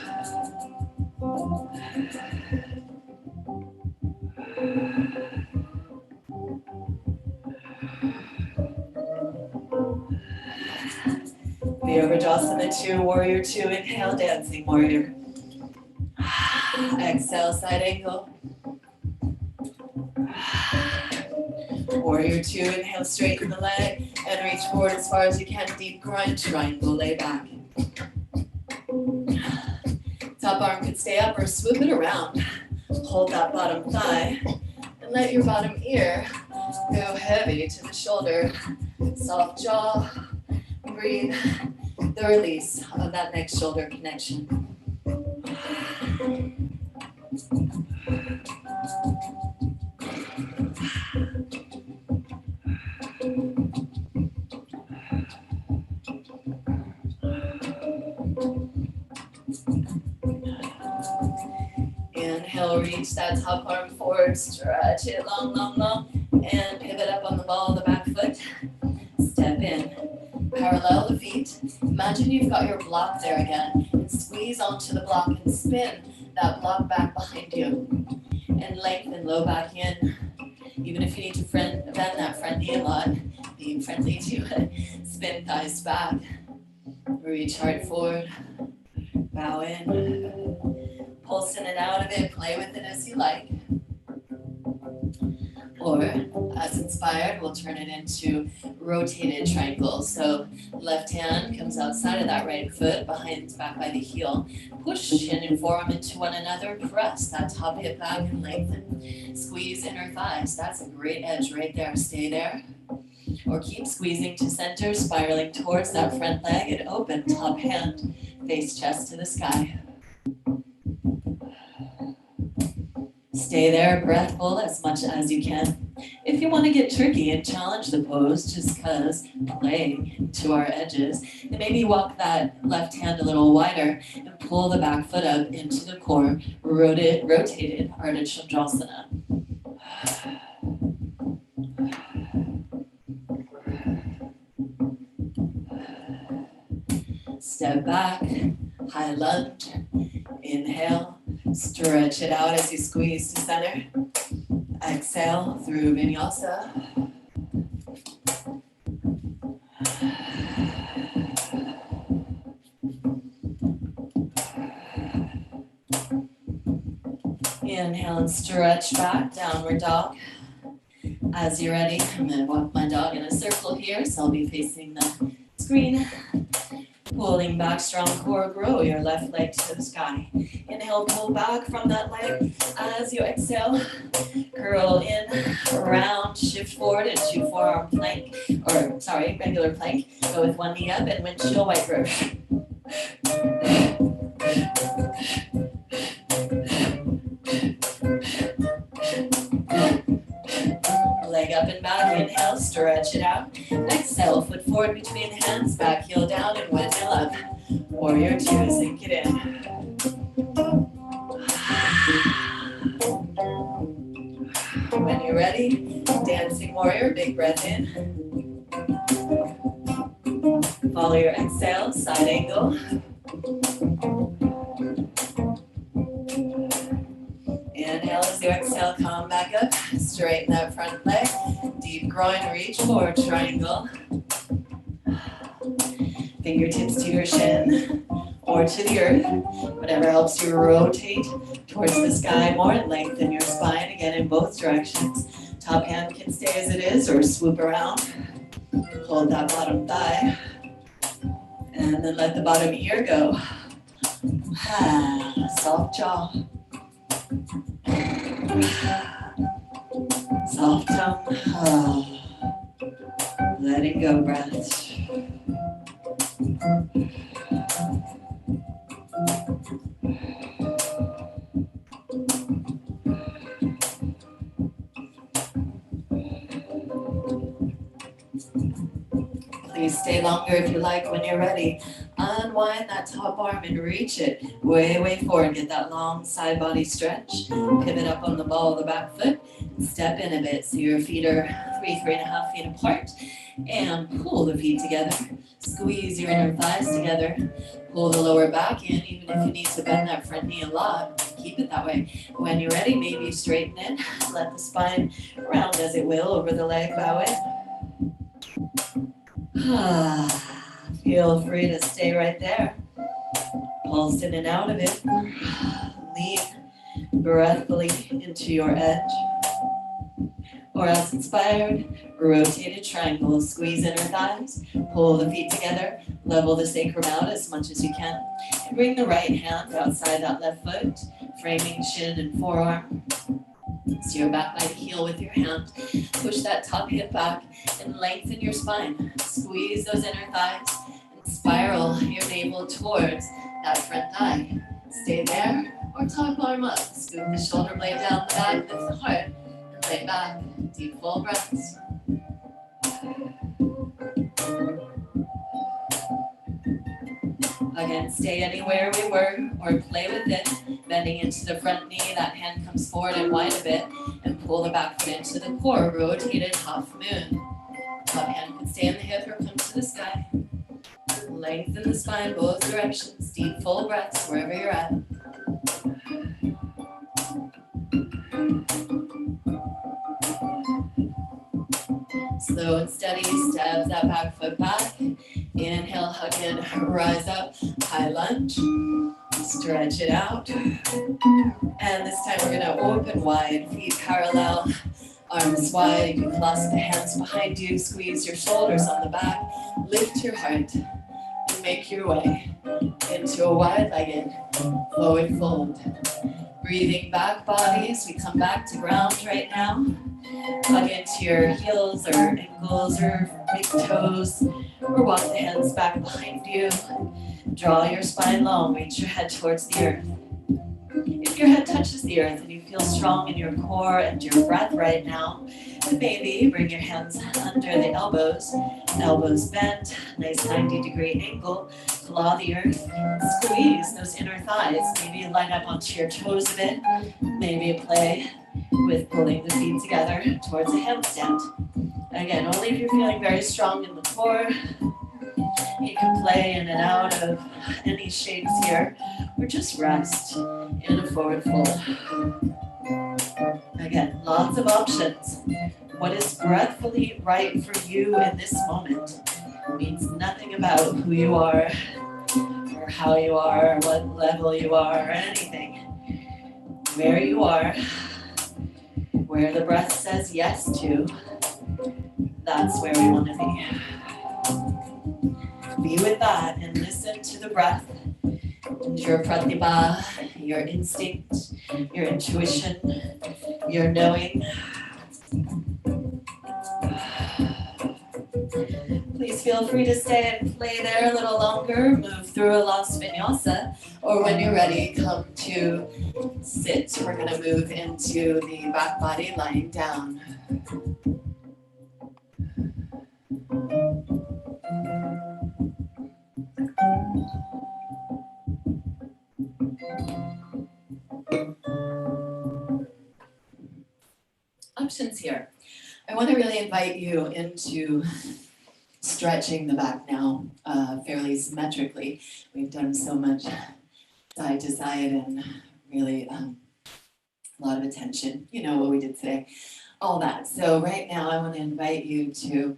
S2: Virabhadrasana 2, warrior 2, inhale, dancing warrior. Exhale, side angle. Warrior 2, inhale, straighten the leg and reach forward as far as you can. Deep groin, triangle, lay back. Top arm could stay up or swoop it around. Hold that bottom thigh and let your bottom ear go heavy to the shoulder. Soft jaw, breathe the release of that next shoulder connection. Inhale, reach that top arm forward, stretch it long, long, long, and pivot up on the ball of the back foot. Step in, parallel the feet. Imagine you've got your block there again, and squeeze onto the block and spin that block back behind you. And lengthen low back in. Even if you need to bend that front knee a lot, being friendly to spin thighs back. Reach heart forward, bow in. Pulse in and out of it, play with it as you like. Or, as inspired, we'll turn it into rotated triangles. So left hand comes outside of that right foot, back by the heel. Push chin and forearm into one another. Press that top hip back and lengthen. Squeeze inner thighs. That's a great edge right there. Stay there. Or keep squeezing to center, spiraling towards that front leg and open top hand. Face chest to the sky. Stay there, breathful as much as you can. If you want to get tricky and challenge the pose, just because play into our edges, and maybe walk that left hand a little wider and pull the back foot up into the core, rotated Ardha Chandrasana. Step back, high lunge, inhale. Stretch it out as you squeeze to center. Exhale through vinyasa. Inhale and stretch back, downward dog. As you're ready, I'm going to walk my dog in a circle here, so I'll be facing the screen. Pulling back, strong core, grow your left leg to the sky. Inhale, pull back from that leg. As you exhale, curl in, round, shift forward into forearm plank, regular plank. Go with one knee up and windshield wiper. Leg up and back, inhale, stretch it out. Exhale, foot forward between hands, back heel down and windmill up. Warrior 2, sink it in. When you're ready, dancing warrior, big breath in. Follow your exhale, side angle. Inhale as you exhale, come back up, straighten that front leg, deep groin, reach forward, triangle. Fingertips to your shin or to the earth, whatever helps you rotate towards the sky more and lengthen your spine again in both directions. Top hand can stay as it is or swoop around. Hold that bottom thigh and then let the bottom ear go. Soft jaw. Soft tongue. Letting go breaths. Please stay longer if you like when you're ready. Unwind that top arm and reach it way forward. Get that long side body stretch. Pivot up on the ball of the back foot. Step in a bit so your feet are 3.5 feet apart. And pull the feet together. Squeeze your inner thighs together. Pull the lower back in, even if you need to bend that front knee a lot. Keep it that way. When you're ready, maybe straighten it. Let the spine round as it will over the leg. Bow in. Feel free to stay right there. Pulse in and out of it. Lean breathfully into your edge. Or as inspired, rotated triangle. Squeeze inner thighs. Pull the feet together. Level the sacrum out as much as you can. And bring the right hand outside that left foot, framing shin and forearm. So you're back by the heel with your hand. Push that top hip back and lengthen your spine. Squeeze those inner thighs and spiral your navel towards that front thigh. Stay there or top arm up. Scoop the shoulder blade down the back, lift the heart, and lay back. Deep full breaths. Again, stay anywhere we were or play with it. Bending into the front knee, that hand comes forward and wide a bit, and pull the back foot into the core, rotated half moon. Top hand can stay in the hip or come to the sky. Lengthen the spine both directions, deep full breaths wherever you're at. Slow and steady, step that back foot back. Inhale, hug in, rise up, high lunge. Stretch it out. And this time we're gonna open wide, feet parallel, arms wide. You can clasp the hands behind you, squeeze your shoulders on the back, lift your heart, and make your way into a wide-legged forward fold. Breathing back body as we come back to ground right now. Hug into your heels or ankles or big toes, or walk the hands back behind you. Draw your spine long, reach your head towards the earth. If your head touches the earth and you feel strong in your core and your breath right now, then maybe bring your hands under the elbows bent, nice 90-degree angle, claw the earth, squeeze those inner thighs, maybe line up onto your toes a bit, maybe play with pulling the feet together towards a handstand. Again, only if you're feeling very strong in the core. You can play in and out of any shapes here, or just rest in a forward fold. Again, lots of options. What is breathfully right for you in this moment means nothing about who you are, or how you are, or what level you are, or anything. Where you are, where the breath says yes to, that's where we want to be. Be with that and listen to the breath, and your pratibha, your instinct, your intuition, your knowing. Please feel free to stay and play there a little longer, move through a lost vinyasa, or when you're ready, come to sit. We're going to move into the back body lying down. Options here. I want to really invite you into stretching the back now fairly symmetrically. We've done so much side to side and really a lot of attention. You know what we did today, all that. So right now I want to invite you to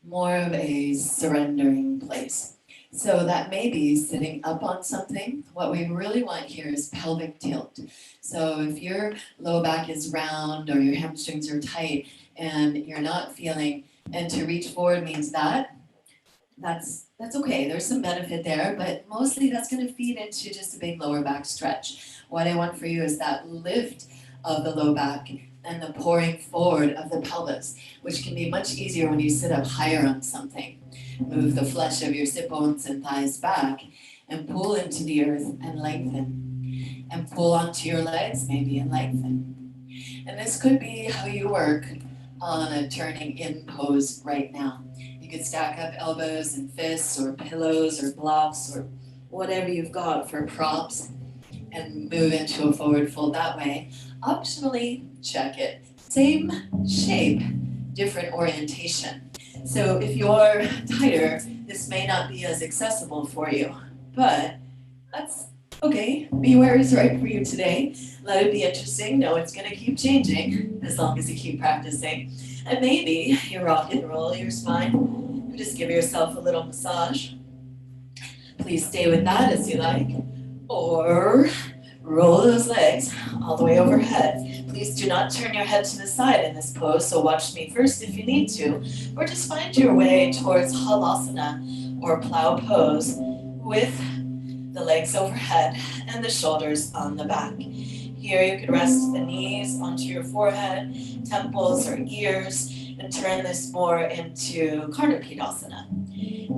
S2: more of a surrendering place. So that may be sitting up on something. What we really want here is pelvic tilt. So if your low back is round or your hamstrings are tight and you're not feeling, and to reach forward means that's okay. There's some benefit there, but mostly that's going to feed into just a big lower back stretch. What I want for you is that lift of the low back and the pouring forward of the pelvis, which can be much easier when you sit up higher on something. Move the flesh of your sit bones and thighs back and pull into the earth and lengthen. And pull onto your legs maybe and lengthen. And this could be how you work on a turning in pose right now. You could stack up elbows and fists or pillows or blocks or whatever you've got for props and move into a forward fold that way. Optionally, check it. Same shape, different orientation. So if you're tighter, this may not be as accessible for you, but that's okay. Be where is right for you today. Let it be interesting. Know it's going to keep changing as long as you keep practicing. And maybe you rock and roll your spine. Just give yourself a little massage. Please stay with that as you like. Or roll those legs all the way overhead. Please do not turn your head to the side in this pose, so watch me first if you need to, or just find your way towards Halasana or plow pose with the legs overhead and the shoulders on the back. Here you could rest the knees onto your forehead, temples, or ears, and turn this more into Karnapidasana.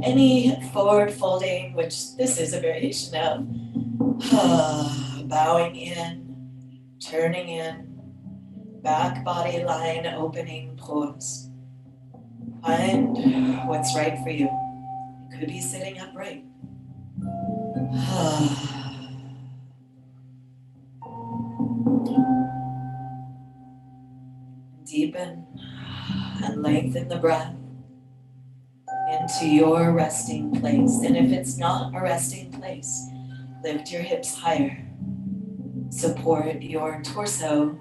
S2: Any forward folding, which this is a variation of, bowing in, turning in, back body line opening pose. Find what's right for you. It could be sitting upright. Deepen and lengthen the breath into your resting place. And if it's not a resting place, lift your hips higher. Support your torso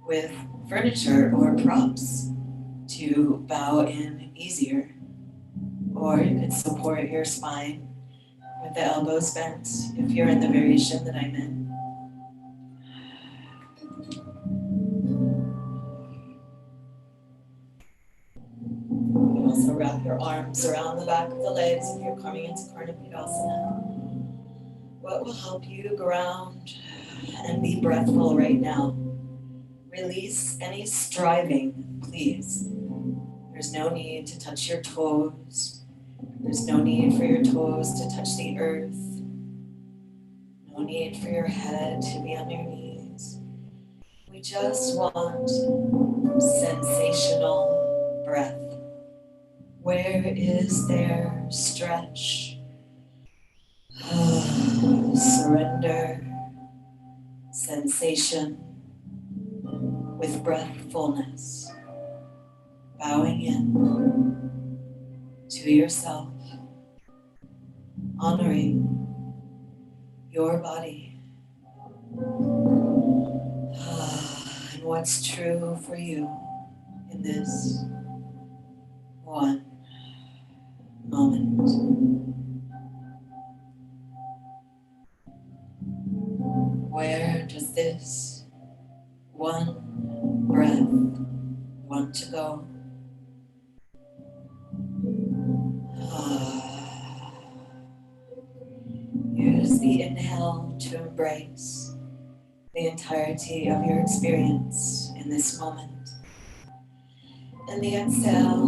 S2: with furniture or props to bow in easier. Or you could support your spine with the elbows bent if you're in the variation that I'm in. You can also wrap your arms around the back of the legs if you're coming into Karnapidasana. What will help you ground and be breathful right now? Release any striving, please. There's no need to touch your toes. There's no need for your toes to touch the earth. No need for your head to be on your knees. We just want sensational breath. Where is there stretch? Surrender, sensation with breathfulness. Bowing in to yourself, honoring your body and what's true for you in this one moment. Where does this one breath want to go? Use the inhale to embrace the entirety of your experience in this moment. And the exhale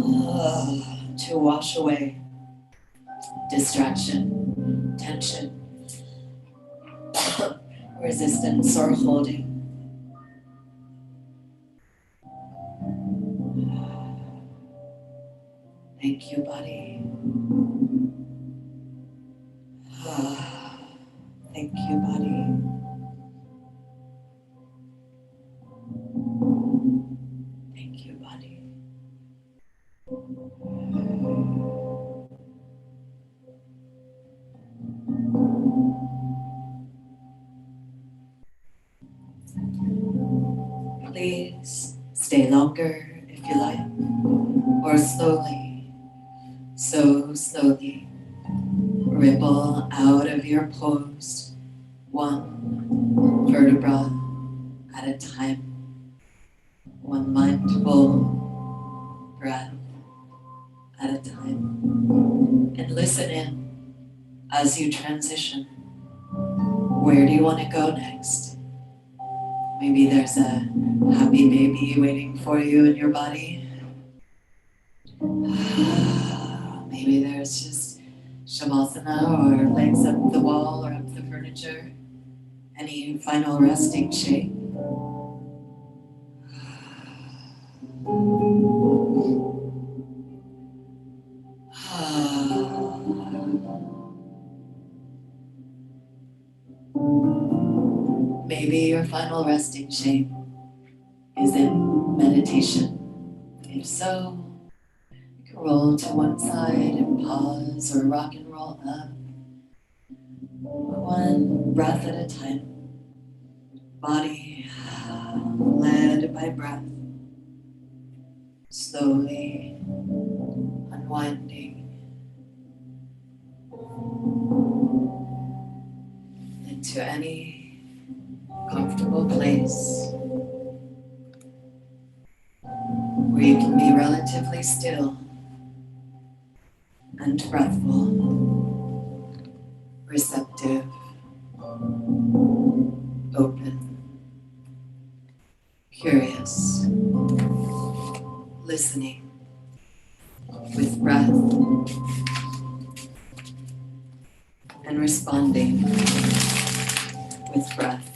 S2: to wash away distraction, tension, resistance, or holding. Thank you, body. Thank you, body. Thank you, body. Please stay longer if you like, or slowly, so slowly, ripple out of your pose, one vertebra at a time, one mindful breath at a time, and listen in as you transition. Where do you want to go next? Maybe there's a happy baby waiting for you in your body. Maybe there's just Shavasana or legs up the wall or up the furniture. Any final resting shape. Maybe your final resting shape is in meditation. If so, you can roll to one side and pause or rock and roll up. One breath at a time. Body led by breath. Slowly unwinding.
S1: into any comfortable place where you can be relatively still and breathful, receptive, open, curious, listening with breath and responding with breath.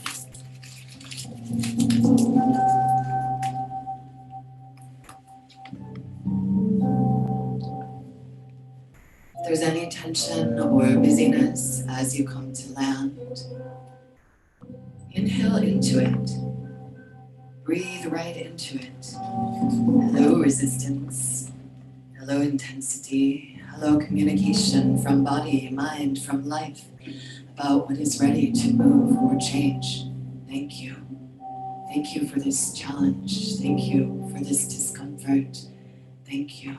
S1: If there's any tension or busyness as you come to land, inhale into it. Breathe right into it. Hello, resistance. Hello, intensity. Hello, communication from body, mind, from life about what is ready to move or change. Thank you. Thank you for this challenge. Thank you for this discomfort. Thank you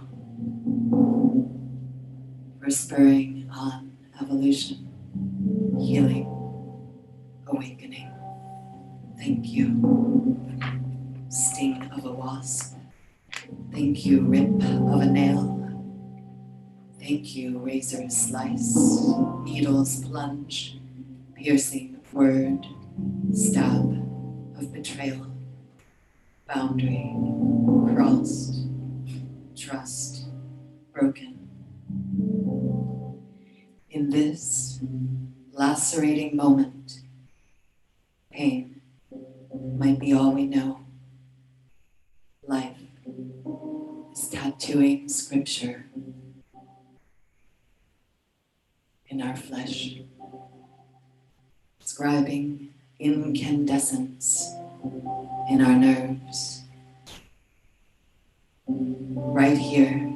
S1: for spurring on evolution, healing, awakening. Thank you, sting of a wasp. Thank you, rip of a nail. Thank you, razor slice, needles plunge, piercing word, stab of betrayal, boundary crossed, trust broken. In this lacerating moment, pain might be all we know. Life is tattooing scripture in our flesh, scribing incandescence in our nerves. Right here,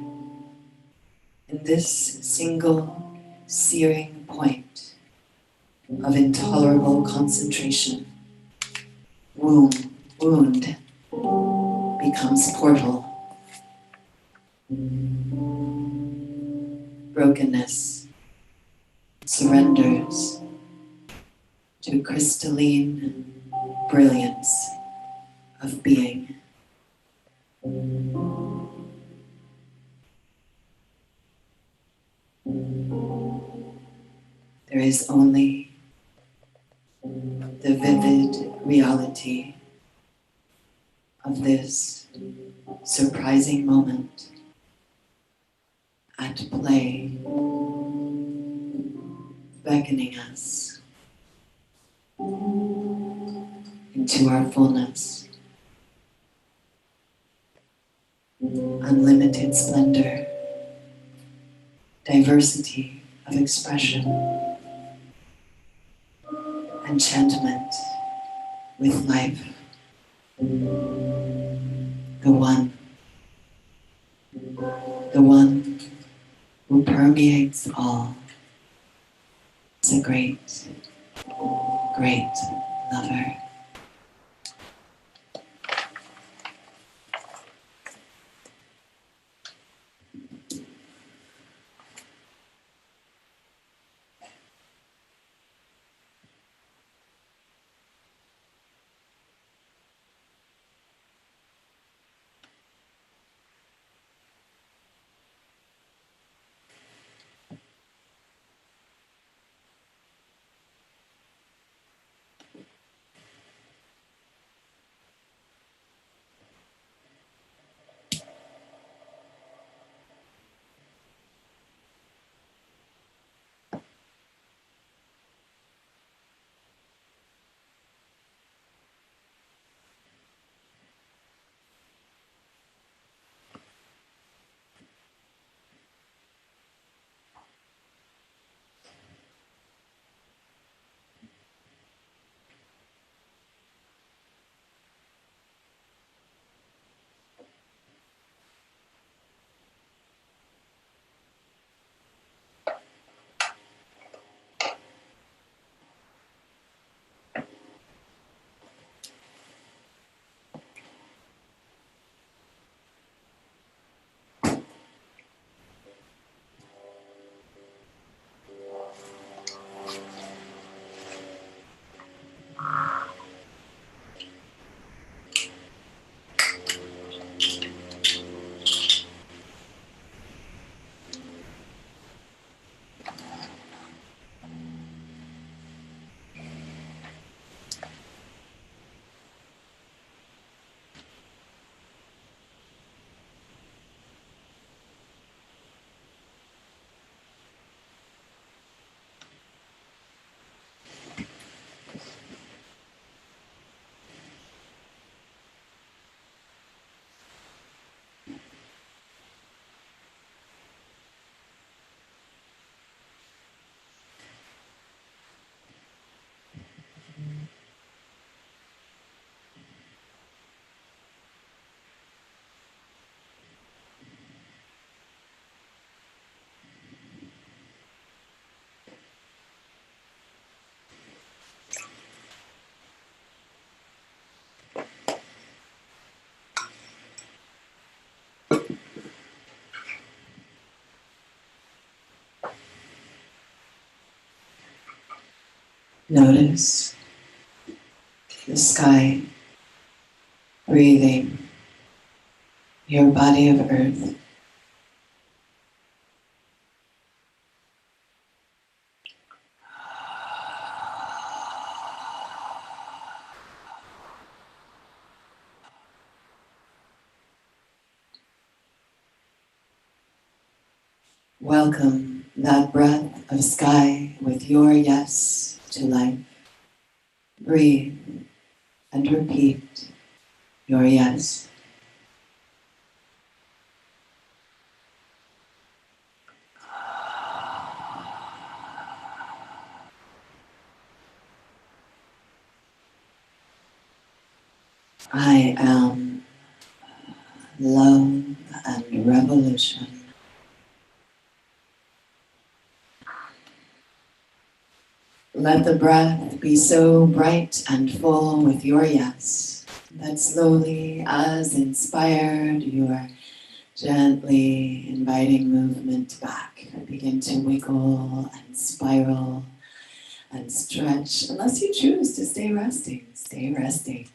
S1: in this single searing point of intolerable concentration, wound becomes portal. Brokenness surrenders to crystalline brilliance of being. There is only the vivid reality of this surprising moment at play, beckoning us into our fullness, unlimited splendor, diversity of expression, enchantment with life, the one who permeates all. It's a great, great lover. Notice the sky, breathing, your body of earth. Welcome that breath of sky with your yes to life. Breathe and repeat your yes. I am love and revolution. Let the breath be so bright and full with your yes that slowly, as inspired, you are gently inviting movement back. Begin to wiggle and spiral and stretch, unless you choose to stay resting. Stay resting.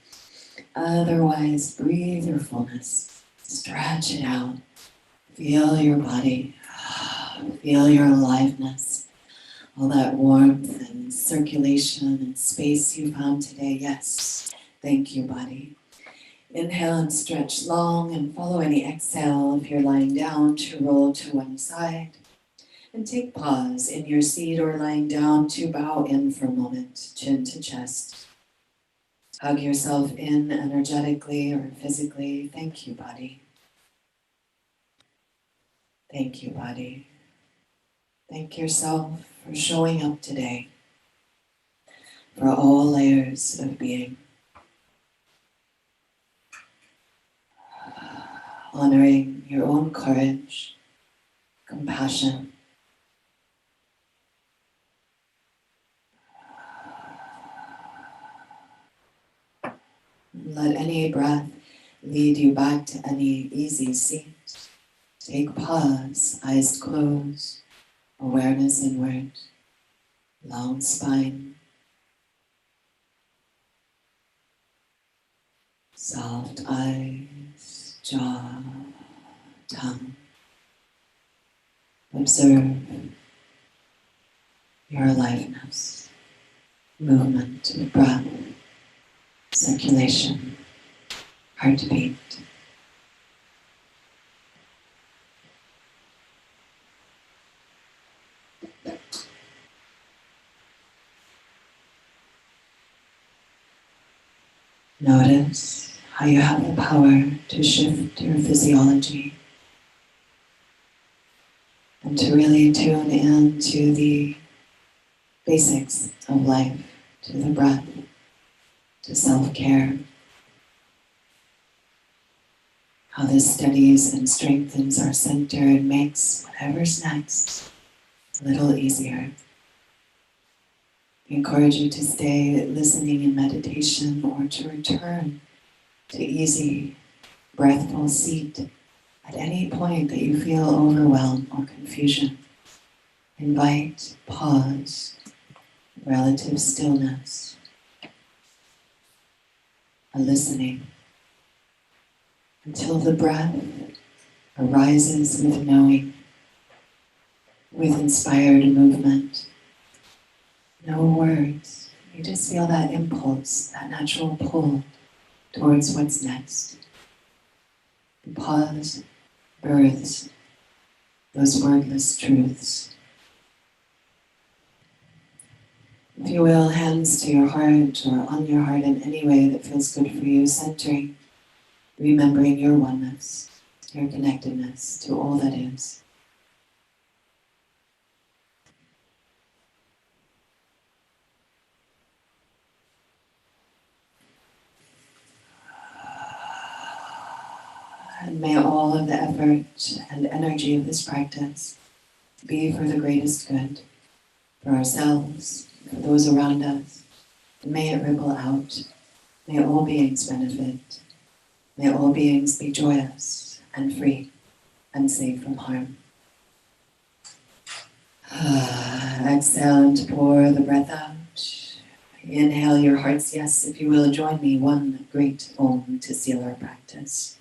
S1: Otherwise, breathe your fullness. Stretch it out. Feel your body. Feel your aliveness. All that warmth and circulation and space you found today. Yes. Thank you, body. Inhale and stretch long, and follow any exhale if you're lying down to roll to one side. And take pause in your seat or lying down to bow in for a moment, chin to chest. Hug yourself in energetically or physically. Thank you, body. Thank you, body. Thank yourself for showing up today, for all layers of being. Honoring your own courage, compassion. Let any breath lead you back to any easy seat. Take pause, eyes closed, awareness inward, long spine, soft eyes, jaw, tongue. Observe your aliveness, movement of breath, circulation, heartbeat. Notice how you have the power to shift your physiology and to really tune in to the basics of life, to the breath, to self-care. How this steadies and strengthens our center and makes whatever's next a little easier. I encourage you to stay listening in meditation or to return to easy, breathful seat at any point that you feel overwhelm or confusion. Invite pause, relative stillness, a listening until the breath arises with knowing, with inspired movement. No words, you just feel that impulse, that natural pull towards what's next. The pause births those wordless truths. If you will, hands to your heart or on your heart in any way that feels good for you, centering, remembering your oneness, your connectedness to all that is. And may all of the effort and energy of this practice be for the greatest good, for ourselves, for those around us. And may it ripple out. May all beings benefit. May all beings be joyous and free and safe from harm. Exhale and pour the breath out. Inhale your heart's yes, if you will. Join me. One great Om to seal our practice.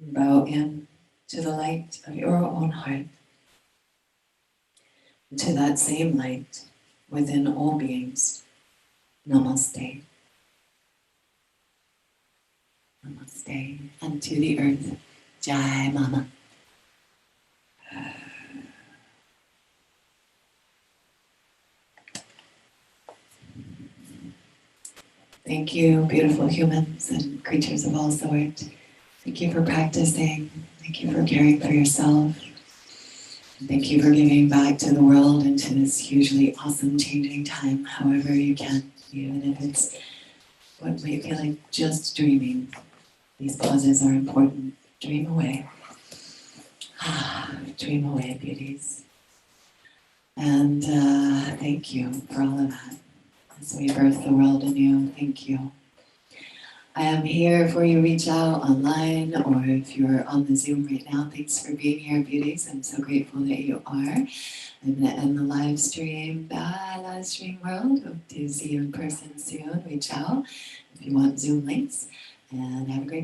S1: Bow in to the light of your own heart, to that same light within all beings. Namaste. Namaste. And to the earth. Jai Mama. Thank you, beautiful humans and creatures of all sorts. Thank you for practicing. Thank you for caring for yourself. And thank you for giving back to the world and to this hugely awesome changing time, however you can, even if it's what may feel like just dreaming. These pauses are important. Dream away. Dream away, beauties. And thank you for all of that. As we birth the world anew, thank you. I am here for you. Reach out online, or if you're on the Zoom right now, thanks for being here, beauties. I'm so grateful that you are. I'm going to end the live stream. Bye, live stream world. Hope to see you in person soon. Reach out if you want Zoom links, and have a great day.